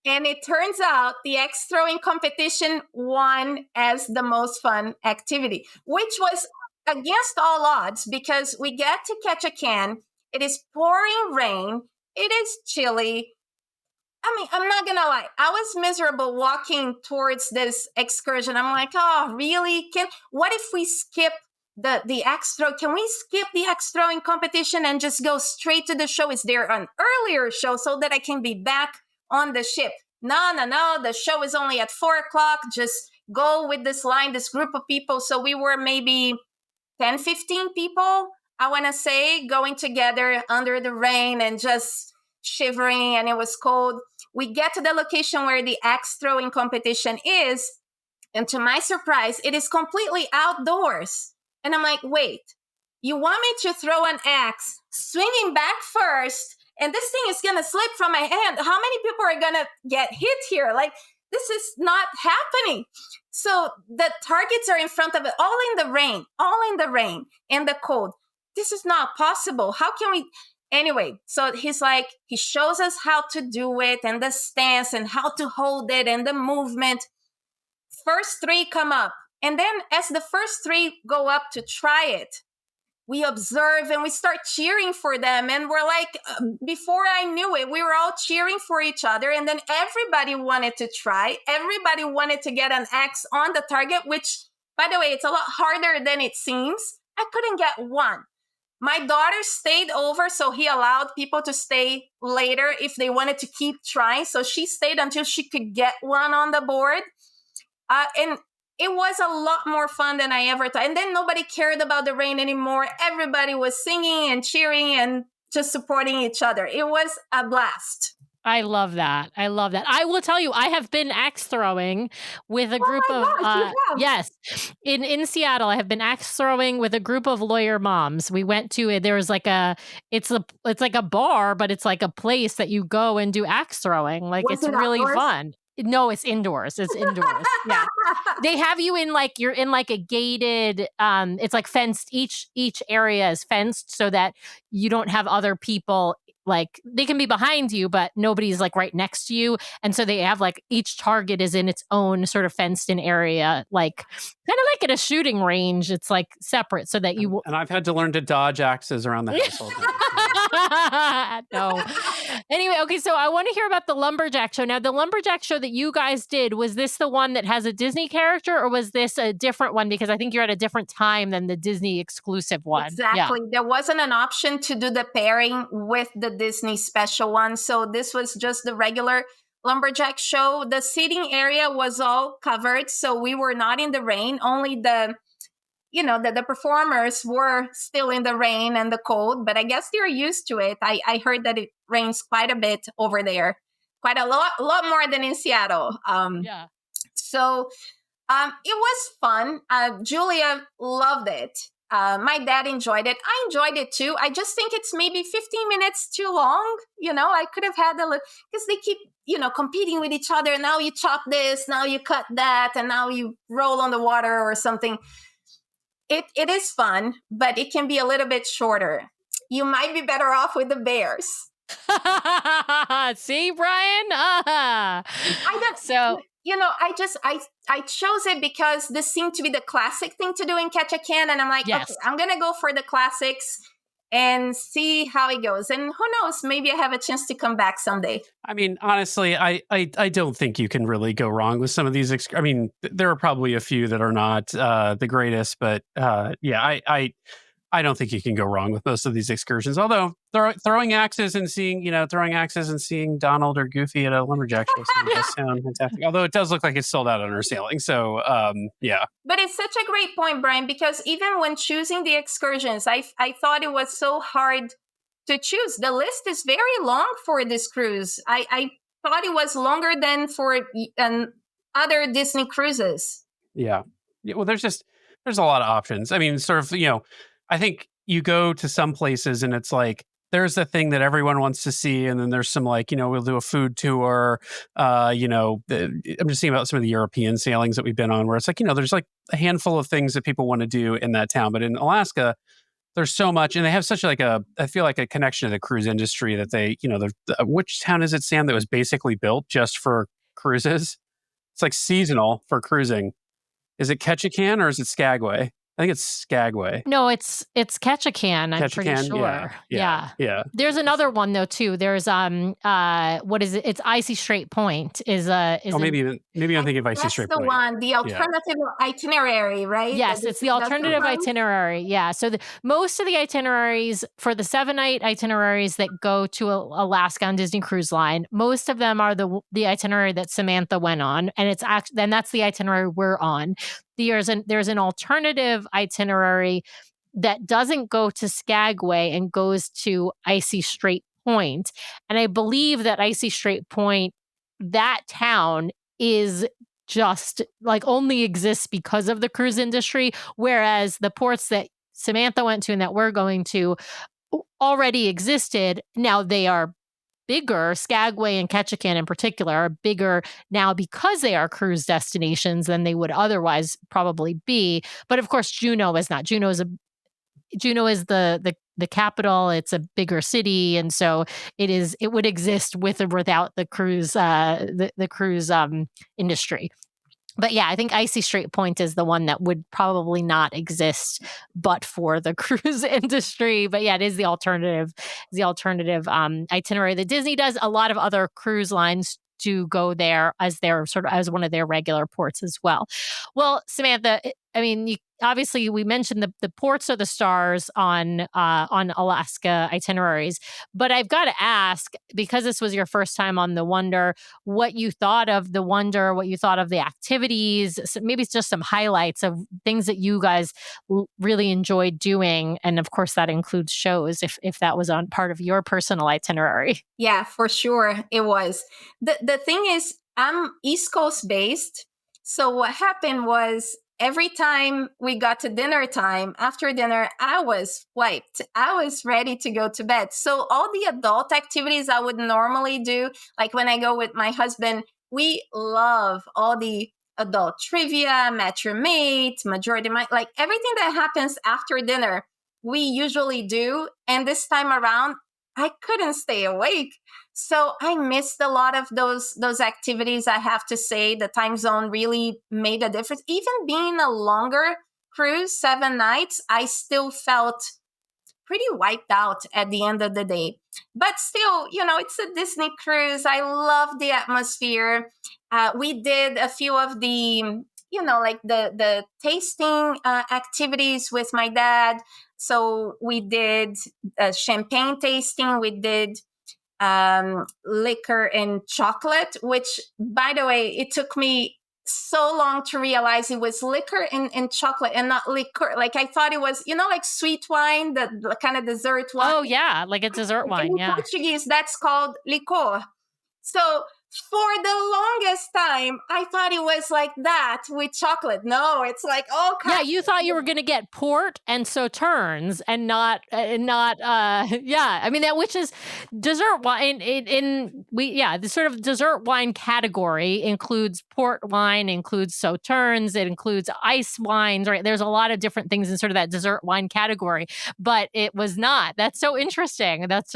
S1: And it turns out the axe throwing competition won as the most fun activity, which was against all odds because we get to Ketchikan. It is pouring rain. It is chilly. I mean, I'm not going to lie. I was miserable walking towards this excursion. I'm like, oh, really? What if we skip the axe throw? Can we skip the axe throwing competition and just go straight to the show? Is there an earlier show so that I can be back on the ship? No. The show is only at 4:00. Just go with this line, this group of people. So we were maybe 10, 15 people, I want to say, going together under the rain and just shivering, and it was cold. We get to the location where the axe throwing competition is. And to my surprise, it is completely outdoors. And I'm like, wait, you want me to throw an axe swinging back first? And this thing is going to slip from my hand. How many people are going to get hit here? Like, this is not happening. So the targets are in front of it, all in the rain and the cold. This is not possible. How can we? Anyway, so he's like, he shows us how to do it and the stance and how to hold it and the movement. First 3 come up. And then as the first 3 go up to try it, we observe and we start cheering for them. And we're like, before I knew it, we were all cheering for each other. And then everybody wanted to try. Everybody wanted to get an axe on the target, which, by the way, it's a lot harder than it seems. I couldn't get one. My daughter stayed over, so he allowed people to stay later if they wanted to keep trying. So she stayed until she could get one on the board. And it was a lot more fun than I ever thought. And then nobody cared about the rain anymore. Everybody was singing and cheering and just supporting each other. It was a blast.
S3: I love that. I will tell you, I have been axe throwing with a group of yes. In Seattle, I have been axe throwing with a group of lawyer moms. We went to it. There was like it's like a bar, but it's like a place that you go and do axe throwing. Like it's really fun. No, it's indoors. It's indoors. Yeah. They have you in like, you're in like a gated, it's like fenced. Each area is fenced so that you don't have other people, like they can be behind you, but nobody's like right next to you. And so they have like each target is in its own sort of fenced in area, like kind of like at a shooting range. It's like separate so that you.
S2: And I've had to learn to dodge axes around the household.
S3: No. Anyway, okay, so I want to hear about the lumberjack show. Now, the lumberjack show that you guys did, was this the one that has a Disney character, or was this a different one? Because I think you're at a different time than the Disney exclusive one.
S1: Exactly. Yeah. There wasn't an option to do the pairing with the Disney special one. So this was just the regular lumberjack show. The seating area was all covered, so we were not in the rain. Only the performers were still in the rain and the cold, but I guess they're used to it. I heard that it rains quite a bit over there, quite a lot more than in Seattle. So it was fun. Julia loved it. My dad enjoyed it. I enjoyed it too. I just think it's maybe 15 minutes too long. I could have had because they keep, competing with each other. Now you chop this, now you cut that, and now you roll on the water or something. It is fun, but it can be a little bit shorter. You might be better off with the bears.
S3: See, Brian? I
S1: chose it because this seemed to be the classic thing to do in Ketchikan, and I'm like, yes. Okay, I'm gonna go for the classics and see how it goes. And who knows, maybe I have a chance to come back someday.
S2: I mean, honestly, I don't think you can really go wrong with some of these. There are probably a few that are not the greatest, but I don't think you can go wrong with most of these excursions. Although throwing axes and seeing Donald or Goofy at a lumberjack show does sound fantastic. Although it does look like it's sold out on our sailing. So yeah.
S1: But it's such a great point, Brian, because even when choosing the excursions, I thought it was so hard to choose. The list is very long for this cruise. I thought it was longer than for other Disney cruises.
S2: Yeah. Well, there's there's a lot of options. I mean, sort of, I think you go to some places and it's like, there's the thing that everyone wants to see. And then there's some like, we'll do a food tour. I'm just thinking about some of the European sailings that we've been on where it's like, there's like a handful of things that people want to do in that town. But in Alaska, there's so much, and they have such like I feel like a connection to the cruise industry that they, which town is it, Sam, that was basically built just for cruises? It's like seasonal for cruising. Is it Ketchikan or is it Skagway? I think it's Skagway.
S3: No, it's Ketchikan, I'm pretty sure.
S2: Yeah.
S3: There's another one though too. There's what is it? It's Icy Strait Point
S2: maybe I'm thinking of Icy Strait Point.
S1: That's the one, the alternative itinerary, right?
S3: Yes, it's the alternative itinerary. Yeah. So most of the itineraries for the 7-night itineraries that go to Alaska on Disney Cruise Line, most of them are the itinerary that Samantha went on, and that's the itinerary we're on. There's an alternative itinerary that doesn't go to Skagway and goes to Icy Strait Point. And I believe that Icy Strait Point, that town is just like only exists because of the cruise industry, whereas the ports that Samantha went to and that we're going to already existed. Now they are bigger. Skagway and Ketchikan in particular are bigger now because they are cruise destinations than they would otherwise probably be. But of course, Juneau is not. Juneau is the capital. It's a bigger city, and so it would exist with or without the cruise industry. But yeah, I think Icy Strait Point is the one that would probably not exist but for the cruise industry. But yeah, it is the alternative itinerary that Disney does. A lot of other cruise lines do go there as as one of their regular ports as well. Well, Samantha, I mean, obviously we mentioned the ports are the stars on Alaska itineraries, but I've got to ask, because this was your first time on the Wonder, what you thought of the Wonder, what you thought of the activities, maybe it's just some highlights of things that you guys really enjoyed doing, and of course that includes shows if that was on part of your personal itinerary.
S1: Yeah, for sure it was. The thing is, I'm East Coast based, so what happened was, every time we got to dinner time, after dinner, I was wiped. I was ready to go to bed. So all the adult activities I would normally do, like when I go with my husband, we love all the adult trivia, match your mate, majority mind, like everything that happens after dinner, we usually do. And this time around, I couldn't stay awake. So I missed a lot of those activities. I have to say the time zone really made a difference. Even being a longer cruise, 7 nights, I still felt pretty wiped out at the end of the day. But still, it's a Disney cruise. I love the atmosphere. We did a few of the, like the tasting activities with my dad. So we did champagne tasting. We did liquor and chocolate, which, by the way, it took me so long to realize it was liquor and chocolate and not liquor. Like I thought it was, like sweet wine, the kind of dessert wine.
S3: Oh yeah, like a dessert wine.
S1: In Portuguese, that's called licor. So for the longest time, I thought it was like that with chocolate. No, it's like all kinds.
S3: Yeah, you thought you were going to get port and sauternes and not. Yeah, I mean that, which is dessert wine. The sort of dessert wine category includes port wine, includes sauternes, it includes ice wines. Right, there's a lot of different things in sort of that dessert wine category, but it was not. That's so interesting. That's.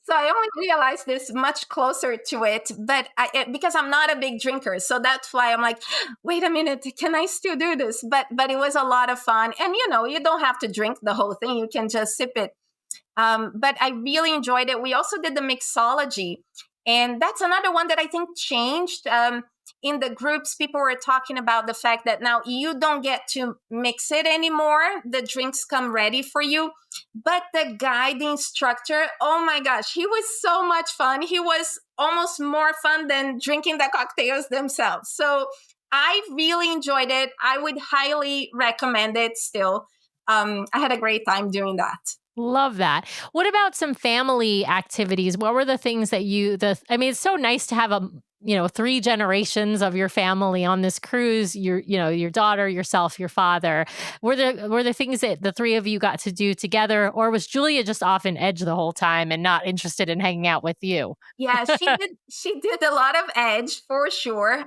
S1: So I only realized this much closer to it, but because I'm not a big drinker, so that's why I'm like, wait a minute, can I still do this? But it was a lot of fun, and you don't have to drink the whole thing; you can just sip it. But I really enjoyed it. We also did the mixology, and that's another one that I think changed. In the groups, people were talking about the fact that now you don't get to mix it anymore. The drinks come ready for you. But the guide, the instructor, oh my gosh, he was so much fun. He was almost more fun than drinking the cocktails themselves. So I really enjoyed it. I would highly recommend it still. I had a great time doing that.
S3: Love that. What about some family activities? What were the things that it's so nice to have 3 generations of your family on this cruise, your daughter, yourself, your father. Were there things that the 3 of you got to do together, or was Julia just off in Edge the whole time and not interested in hanging out with you?
S1: Yeah, she did a lot of Edge for sure.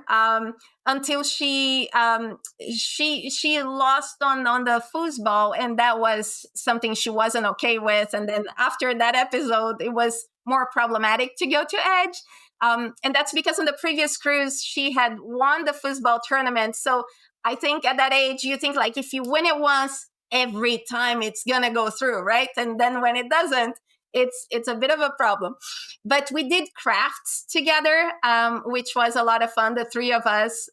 S1: Until she lost on the foosball, and that was something she wasn't okay with. And then after that episode, it was more problematic to go to Edge. And that's because on the previous cruise, she had won the foosball tournament. So I think at that age, you think like if you win it once, every time it's gonna go through, right? And then when it doesn't, it's a bit of a problem. But we did crafts together, which was a lot of fun. The 3 of us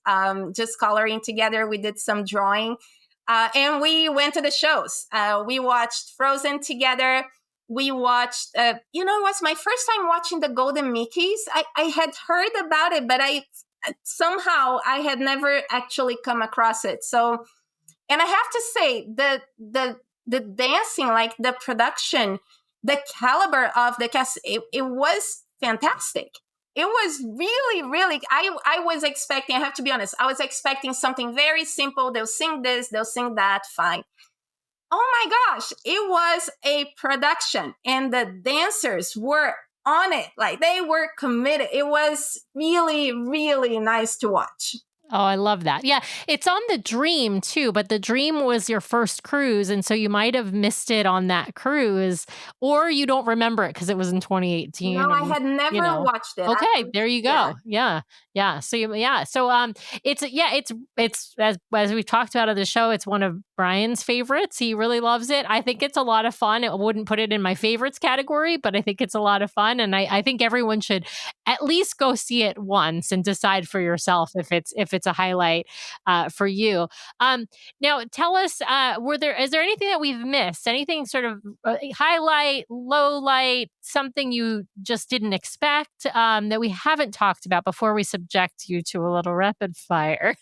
S1: just coloring together. We did some drawing, and we went to the shows. We watched Frozen together. We watched, it was my first time watching the Golden Mickeys. I had heard about it, but somehow I had never actually come across it. So, and I have to say the dancing, like the production, the caliber of the cast, it was fantastic. It was really, really, I was expecting, I have to be honest, I was expecting something very simple. They'll sing this, they'll sing that, fine. Oh my gosh, it was a production, and the dancers were on it. Like they were committed. It was really, really nice to watch.
S3: Oh, I love that. Yeah, it's on the Dream too, but the Dream was your first cruise, and so you might have missed it on that cruise, or you don't remember it because it was in 2018.
S1: No, I had never watched it.
S3: Okay, there you go. Yeah. So it's as we've talked about on the show, it's one of Brian's favorites. He really loves it. I think it's a lot of fun. I wouldn't put it in my favorites category, but I think it's a lot of fun, and I think everyone should at least go see it once and decide for yourself if it's a highlight for you. Now, tell us, is there anything that we've missed? Anything sort of highlight, low light, something you just didn't expect that we haven't talked about before we subject you to a little rapid fire?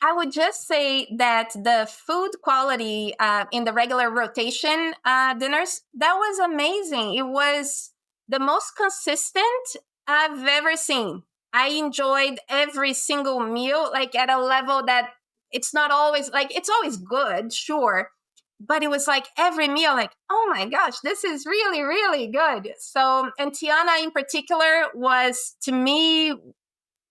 S1: I would just say that the food quality in the regular rotation dinners, that was amazing. It was the most consistent I've ever seen. I enjoyed every single meal, like at a level that it's not always like, it's always good, sure. But it was like every meal, like, oh my gosh, this is really, really good. So, and Tiana in particular to me,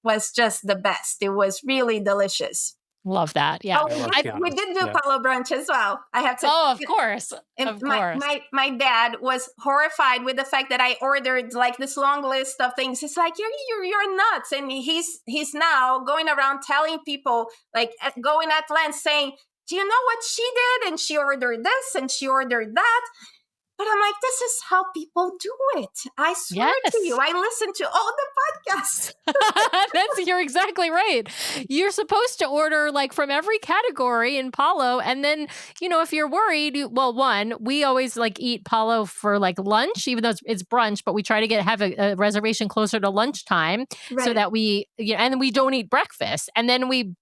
S1: was just the best. It was really delicious.
S3: Love that. Yeah.
S1: We did do Palo brunch as well. I have to.
S3: Oh, of course.
S1: And my dad was horrified with the fact that I ordered like this long list of things. It's like, you're nuts. And he's now going around telling people, like going at length saying, do you know what she did? And she ordered this and she ordered that. But I'm like, this is how people do it. I swear to you, I listen to all the podcasts.
S3: You're exactly right. You're supposed to order like from every category in Palo. And then, if you're worried, we always like eat Palo for like lunch, even though it's brunch, but we try to have a reservation closer to lunchtime so that and we don't eat breakfast. And then we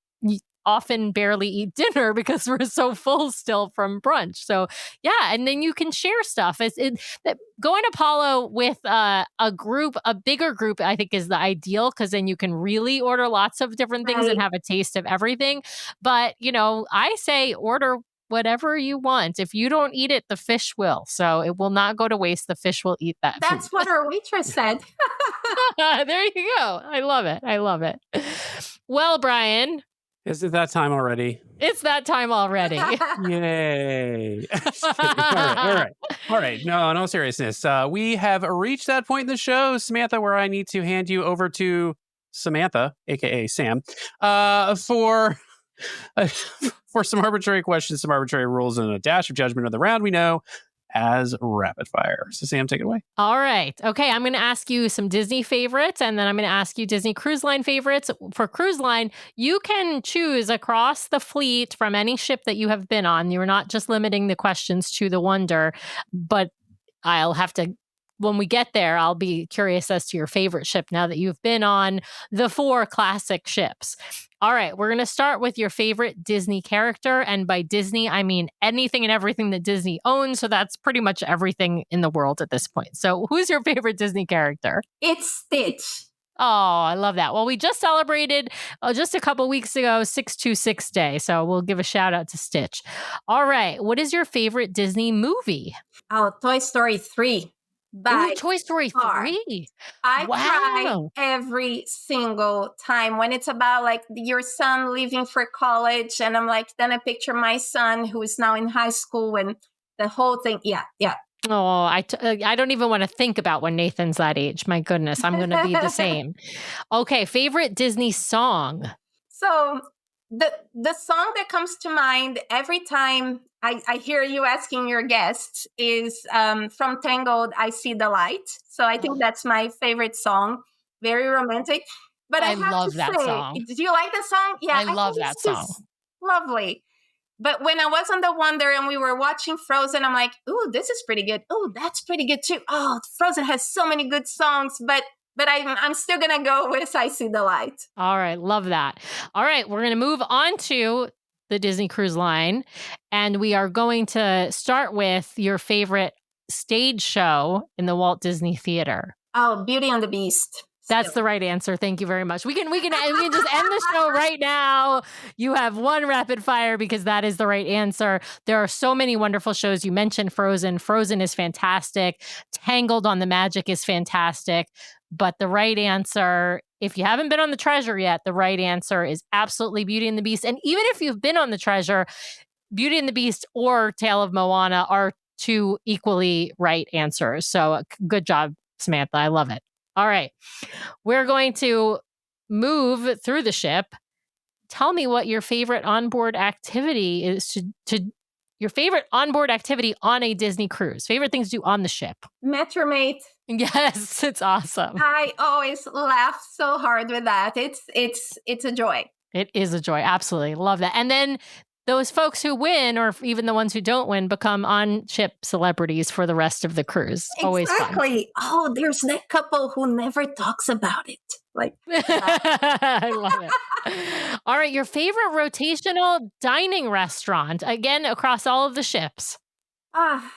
S3: often barely eat dinner because we're so full still from brunch. So and then you can share stuff. Going to Palo with a bigger group, I think is the ideal, because then you can really order lots of different things and have a taste of everything. But, I say order whatever you want. If you don't eat it, the fish will. So it will not go to waste. The fish will eat that.
S1: That's what our waitress said.
S3: There you go. I love it. Well, Brian,
S2: is it that time already?
S3: It's that time already.
S2: Yay. All right. No seriousness. We have reached that point in the show, Samantha, where I need to hand you over to Samantha, aka Sam, for some arbitrary questions, some arbitrary rules, and a dash of judgment of the round we know as rapid fire. So Sam, take it away.
S3: All right. Okay. I'm going to ask you some Disney favorites, and then I'm going to ask you Disney Cruise Line favorites. For Cruise Line, you can choose across the fleet from any ship that you have been on. You're not just limiting the questions to the Wonder, but I'll have to, when we get there, I'll be curious as to your favorite ship now that you've been on the 4 classic ships. All right, we're going to start with your favorite Disney character. And by Disney, I mean anything and everything that Disney owns. So that's pretty much everything in the world at this point. So who's your favorite Disney character?
S1: It's Stitch.
S3: Oh, I love that. Well, we just celebrated just a couple weeks ago, 626 Day. So we'll give a shout out to Stitch. All right. What is your favorite Disney movie?
S1: Oh, Toy Story 3
S3: Ooh,
S1: by
S3: Toy Story
S1: far.
S3: 3.
S1: I cry
S3: Wow.
S1: every single time when it's about like your son leaving for college. And I'm like, then I picture my son who is now in high school and the whole thing. Yeah, yeah.
S3: Oh, I don't even want to think about when Nathan's that age. My goodness, I'm going to be the same. Okay, favorite Disney song?
S1: So the song that comes to mind every time I hear you asking your guests is from Tangled, I See the Light. So I think that's my favorite song. Very romantic. But I have
S3: love
S1: to
S3: that
S1: say,
S3: song.
S1: did you like the song? Yeah,
S3: I love
S1: think
S3: that
S1: it's
S3: song.
S1: just lovely. But when I was on the Wonder and we were watching Frozen, I'm like, ooh, this is pretty good. Oh, that's pretty good too. Oh, Frozen has so many good songs, but I'm still gonna go with I See the Light.
S3: All right, love that. All right, we're going to move on to the Disney Cruise Line, and we are going to start with your favorite stage show in the Walt Disney Theater.
S1: Oh, Beauty and the Beast.
S3: That's the right answer. Thank you very much. We can just end the show right now. You have one rapid fire because that is the right answer. There are so many wonderful shows. You mentioned Frozen. Frozen is fantastic. Tangled on the Magic is fantastic. But the right answer, if you haven't been on the Treasure yet, the right answer is absolutely Beauty and the Beast. And even if you've been on the Treasure, Beauty and the Beast or Tale of Moana are two equally right answers. So good job, Samantha. I love it. All right. We're going to move through the ship. Tell me what your favorite onboard activity is your favorite onboard activity on a Disney cruise. Favorite things to do on the ship.
S1: Metromate.
S3: Yes, it's awesome.
S1: I always laugh so hard with that. It's a joy.
S3: It is a joy. Absolutely. Love that. And then those folks who win, or even the ones who don't win, become on-ship celebrities for the rest of the cruise. Always
S1: exactly. Fun. Oh, there's that couple who never talks about it. Like,
S3: I love it. All right, your favorite rotational dining restaurant, again, across all of the ships.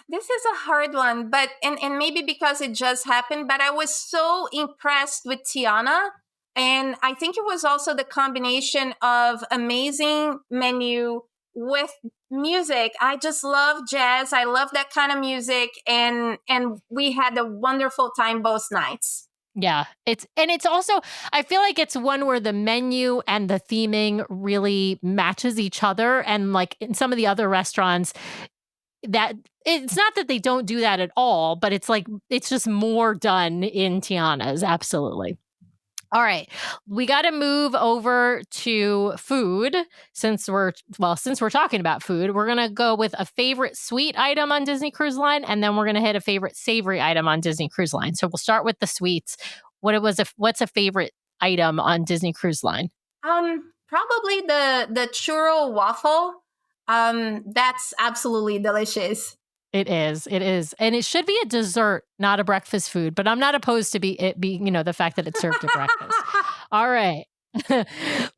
S1: This is a hard one, but and maybe because it just happened, but I was so impressed with Tiana. And I think it was also the combination of amazing menu with music. I just love jazz. I love that kind of music. And we had a wonderful time both nights.
S3: Yeah, it's also, I feel like it's one where the menu and the theming really matches each other. And like in some of the other restaurants, that it's not that they don't do that at all, but it's like, it's just more done in Tiana's. Absolutely. All right, we got to move over to food since we're talking about food. We're going to go with a favorite sweet item on Disney Cruise Line, and then we're going to hit a favorite savory item on Disney Cruise Line. So we'll start with the sweets. What's a favorite item on Disney Cruise Line?
S1: Probably the churro waffle. That's absolutely delicious.
S3: It is. And it should be a dessert, not a breakfast food, but I'm not opposed to it being, the fact that it's served at breakfast. All right.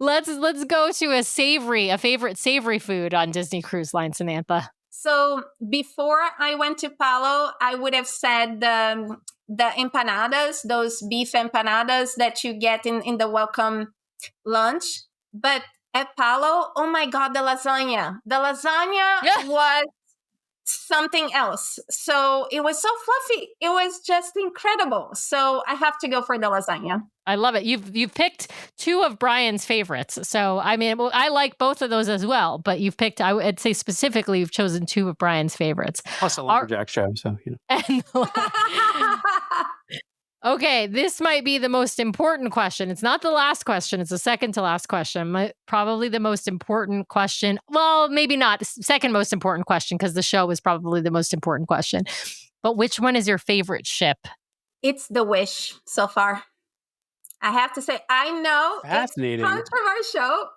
S3: Let's go to a favorite savory food on Disney Cruise Line, Samantha.
S1: So before I went to Palo, I would have said the empanadas, those beef empanadas that you get in the welcome lunch. But at Palo, oh my God, the lasagna. The lasagna was something else. So it was so fluffy. It was just incredible. So I have to go for the lasagna.
S3: I love it. You've picked two of Brian's favorites. So I mean, I like both of those as well. But you've picked, I'd say specifically, you've chosen two of Brian's favorites.
S2: Plus a lumberjack show. So
S3: Okay, this might be the most important question. It's not the last question. It's the second to last question. Probably the most important question. Well, maybe not. Second most important question because the show was probably the most important question. But which one is your favorite ship?
S1: It's the Wish so far. I have to say, I know
S2: fascinating.
S1: It's controversial.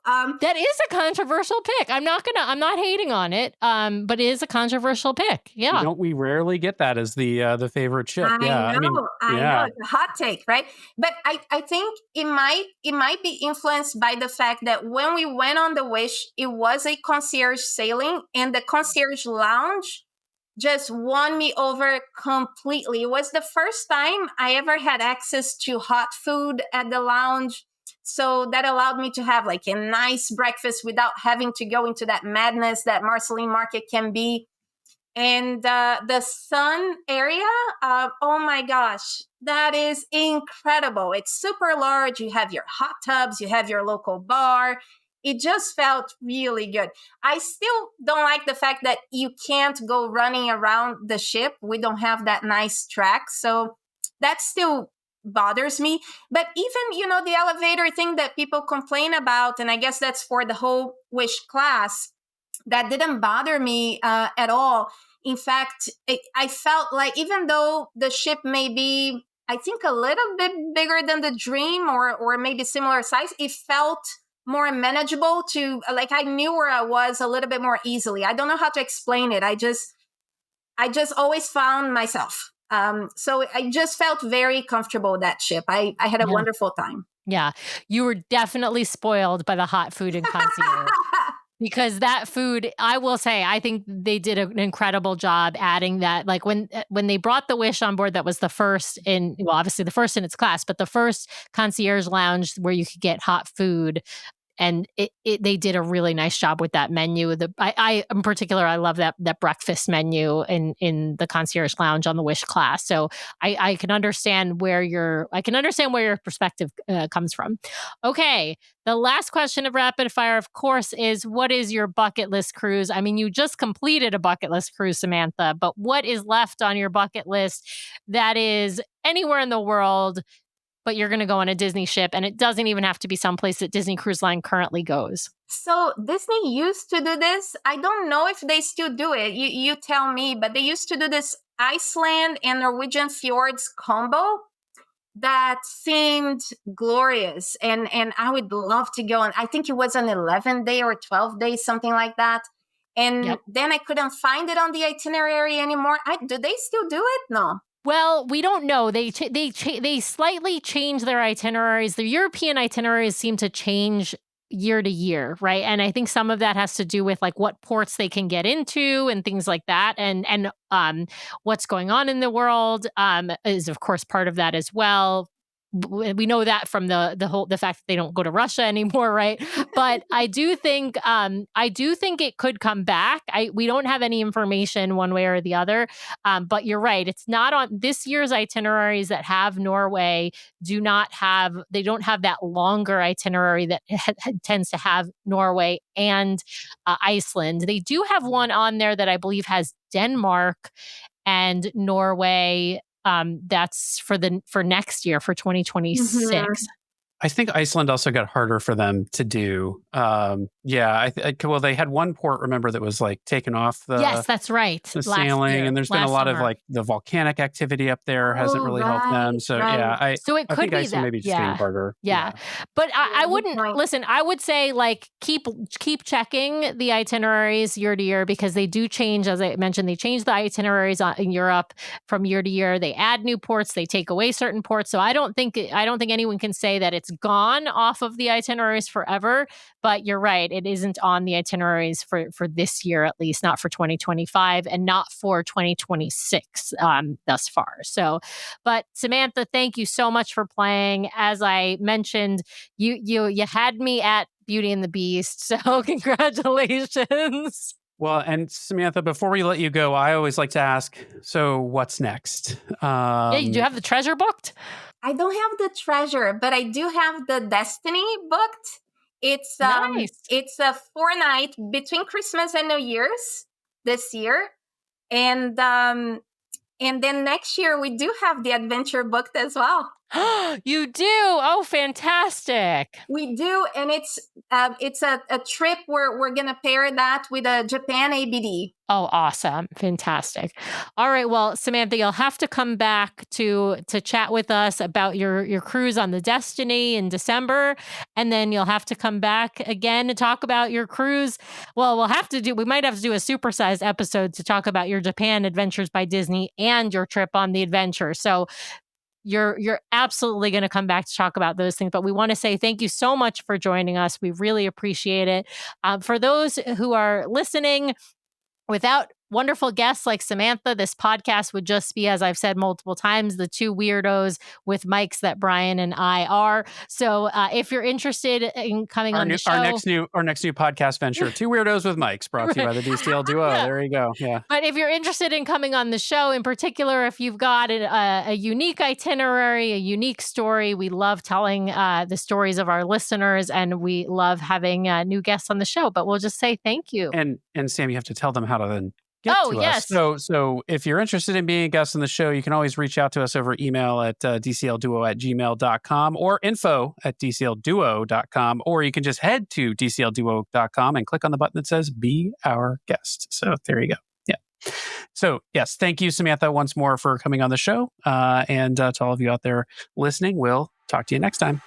S3: That is a controversial pick. I'm not hating on it. But it is a controversial pick. Yeah.
S2: Don't we rarely get that as the favorite ship?
S1: I know. It's a hot take, right? But I think it might be influenced by the fact that when we went on the Wish, it was a concierge sailing, and the concierge lounge just won me over completely. It was the first time I ever had access to hot food at the lounge. So that allowed me to have like a nice breakfast without having to go into that madness that Marceline Market can be. And the sun area, oh my gosh, that is incredible. It's super large. You have your hot tubs, you have your local bar. It just felt really good. I still don't like the fact that you can't go running around the ship. We don't have that nice track. So that still bothers me. But even, the elevator thing that people complain about, and I guess that's for the whole Wish class, that didn't bother me at all. In fact, I felt like even though the ship may be, I think, a little bit bigger than the Dream or maybe similar size, it felt more manageable to, like, I knew where I was a little bit more easily. I don't know how to explain it. I just always found myself. So I just felt very comfortable with that ship. I had a wonderful time.
S3: Yeah. You were definitely spoiled by the hot food in concierge. Because that food, I will say, I think they did an incredible job adding that. Like when they brought the Wish on board, that was the first obviously the first in its class, but the first concierge lounge where you could get hot food. And they did a really nice job with that menu. I in particular, I love that breakfast menu in the concierge lounge on the Wish class. So I can understand where your perspective comes from. Okay, the last question of rapid fire, of course, is what is your bucket list cruise? I mean, you just completed a bucket list cruise, Samantha, but what is left on your bucket list that is anywhere in the world? But you're going to go on a Disney ship, and it doesn't even have to be someplace that Disney Cruise Line currently goes.
S1: So Disney used to do this. I don't know if they still do it. You tell me, but they used to do this Iceland and Norwegian fjords combo that seemed glorious. And I would love to go. And I think it was an 11-day or 12-day, something like that. And then I couldn't find it on the itinerary anymore. Do they still do it? No.
S3: Well, we don't know. They slightly change their itineraries. The European itineraries seem to change year to year, right? And I think some of that has to do with like what ports they can get into and things like that, and what's going on in the world is of course part of that as well. We know that from the fact that they don't go to Russia anymore, right? But I do think it could come back. We don't have any information one way or the other, but you're right. It's not on this year's itineraries that have Norway. They don't have that longer itinerary that tends to have Norway and Iceland. They do have one on there that I believe has Denmark and Norway. That's for next year, for 2026. Mm-hmm.
S2: I think Iceland also got harder for them to do. Well, they had one port, remember, that was like taken off the
S3: yes, that's right.
S2: The sailing, and there's been a lot of like the volcanic activity up there hasn't really helped them. So I
S3: it could
S2: think
S3: be
S2: Iceland maybe just getting harder.
S3: Yeah. But I wouldn't listen. I would say like keep checking the itineraries year to year, because they do change. As I mentioned, they change the itineraries in Europe from year to year. They add new ports. They take away certain ports. So I don't think anyone can say that it's gone off of the itineraries forever, but you're right. It isn't on the itineraries for this year, at least not for 2025 and not for 2026 thus far. So, but Samantha, thank you so much for playing. As I mentioned, you had me at Beauty and the Beast. So congratulations.
S2: Well, and Samantha, before we let you go, I always like to ask, so what's next?
S3: Do you have the treasure booked?
S1: I don't have the treasure, but I do have the Destiny booked. It's
S3: nice.
S1: It's a 4-night between Christmas and New Year's this year. And then next year we do have the adventure booked as well.
S3: You do? Oh, fantastic.
S1: We do, and it's a trip where we're gonna pair that with a Japan ABD.
S3: Oh, awesome. Fantastic. All right. Well, Samantha, you'll have to come back to chat with us about your cruise on the Destiny in December. And then you'll have to come back again to talk about your cruise. Well, we might have to do a supersized episode to talk about your Japan Adventures by Disney and your trip on the adventure. So you're absolutely going to come back to talk about those things. But we want to say thank you so much for joining us. We really appreciate it. For those who are listening, without wonderful guests like Samantha, this podcast would just be, as I've said multiple times, the two weirdos with mics that Brian and I are. So if you're interested in coming on the show,
S2: our next new podcast venture, Two Weirdos with Mics, brought to you by the DCL Duo.
S3: Yeah.
S2: There you go. Yeah.
S3: But if you're interested in coming on the show, in particular, if you've got a unique itinerary, a unique story, we love telling the stories of our listeners, and we love having new guests on the show. But we'll just say thank you.
S2: And Sam, you have to tell them how to then get to
S3: yes.
S2: us. So if you're interested in being a guest on the show, you can always reach out to us over email at dclduo@gmail.com or info@dclduo.com, or you can just head to dclduo.com and click on the button that says Be Our Guest. So there you go. Yeah. So yes, thank you, Samantha, once more for coming on the show. And to all of you out there listening, we'll talk to you next time.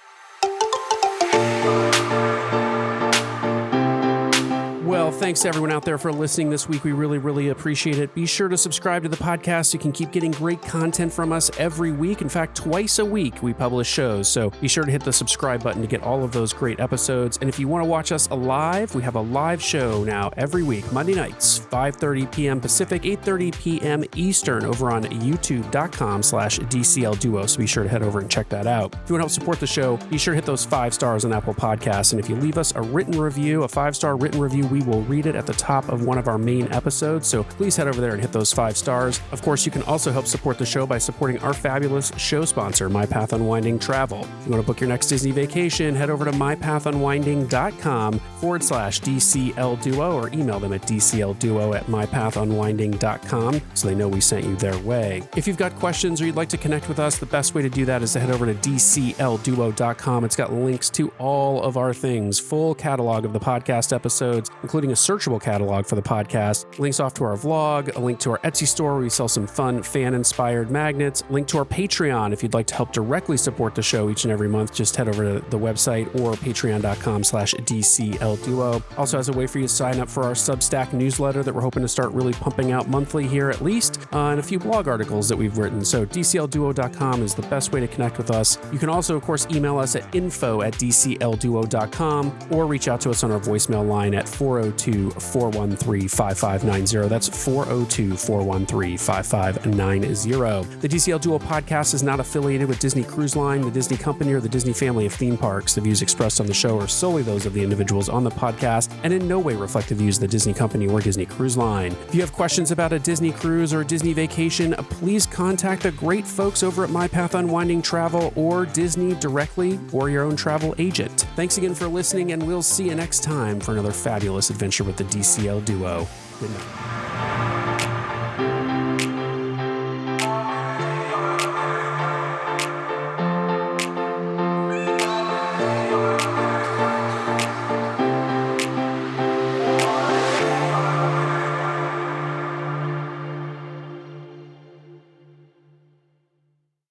S2: Well, thanks to everyone out there for listening this week. We really, really appreciate it. Be sure to subscribe to the podcast so you can keep getting great content from us every week. In fact, twice a week we publish shows. So be sure to hit the subscribe button to get all of those great episodes. And if you want to watch us live, we have a live show now every week, Monday nights, 5:30 p.m. Pacific, 8:30 p.m. Eastern over on youtube.com/DCL Duo. So be sure to head over and check that out. If you want to help support the show, be sure to hit those 5 stars on Apple Podcasts. And if you leave us a written review, a 5-star written review, we will read it at the top of one of our main episodes. So please head over there and hit those 5 stars. Of course, you can also help support the show by supporting our fabulous show sponsor, My Path Unwinding Travel. If you want to book your next Disney vacation, head over to mypathunwinding.com/DCL Duo or email them at dclduo@mypathunwinding.com so they know we sent you their way. If you've got questions or you'd like to connect with us, the best way to do that is to head over to dclduo.com. It's got links to all of our things, full catalog of the podcast episodes, including a searchable catalog for the podcast, links off to our vlog, a link to our Etsy store where we sell some fun fan-inspired magnets, link to our Patreon if you'd like to help directly support the show each and every month. Just head over to the website or patreon.com/DCL Duo. Also has a way for you to sign up for our Substack newsletter that we're hoping to start really pumping out monthly here at least, and a few blog articles that we've written. So dclduo.com is the best way to connect with us. You can also, of course, email us at info@dclduo.com or reach out to us on our voicemail line at 402-413-5590. That's 402-413-5590. The DCL Duo podcast is not affiliated with Disney Cruise Line, the Disney Company, or the Disney family of theme parks. The views expressed on the show are solely those of the individuals on the podcast and in no way reflect the views of the Disney Company or Disney Cruise Line. If you have questions about a Disney cruise or a Disney vacation, please contact the great folks over at My Path Unwinding Travel or Disney directly or your own travel agent. Thanks again for listening, and we'll see you next time for another fabulous adventure with the DCL Duo. Good night.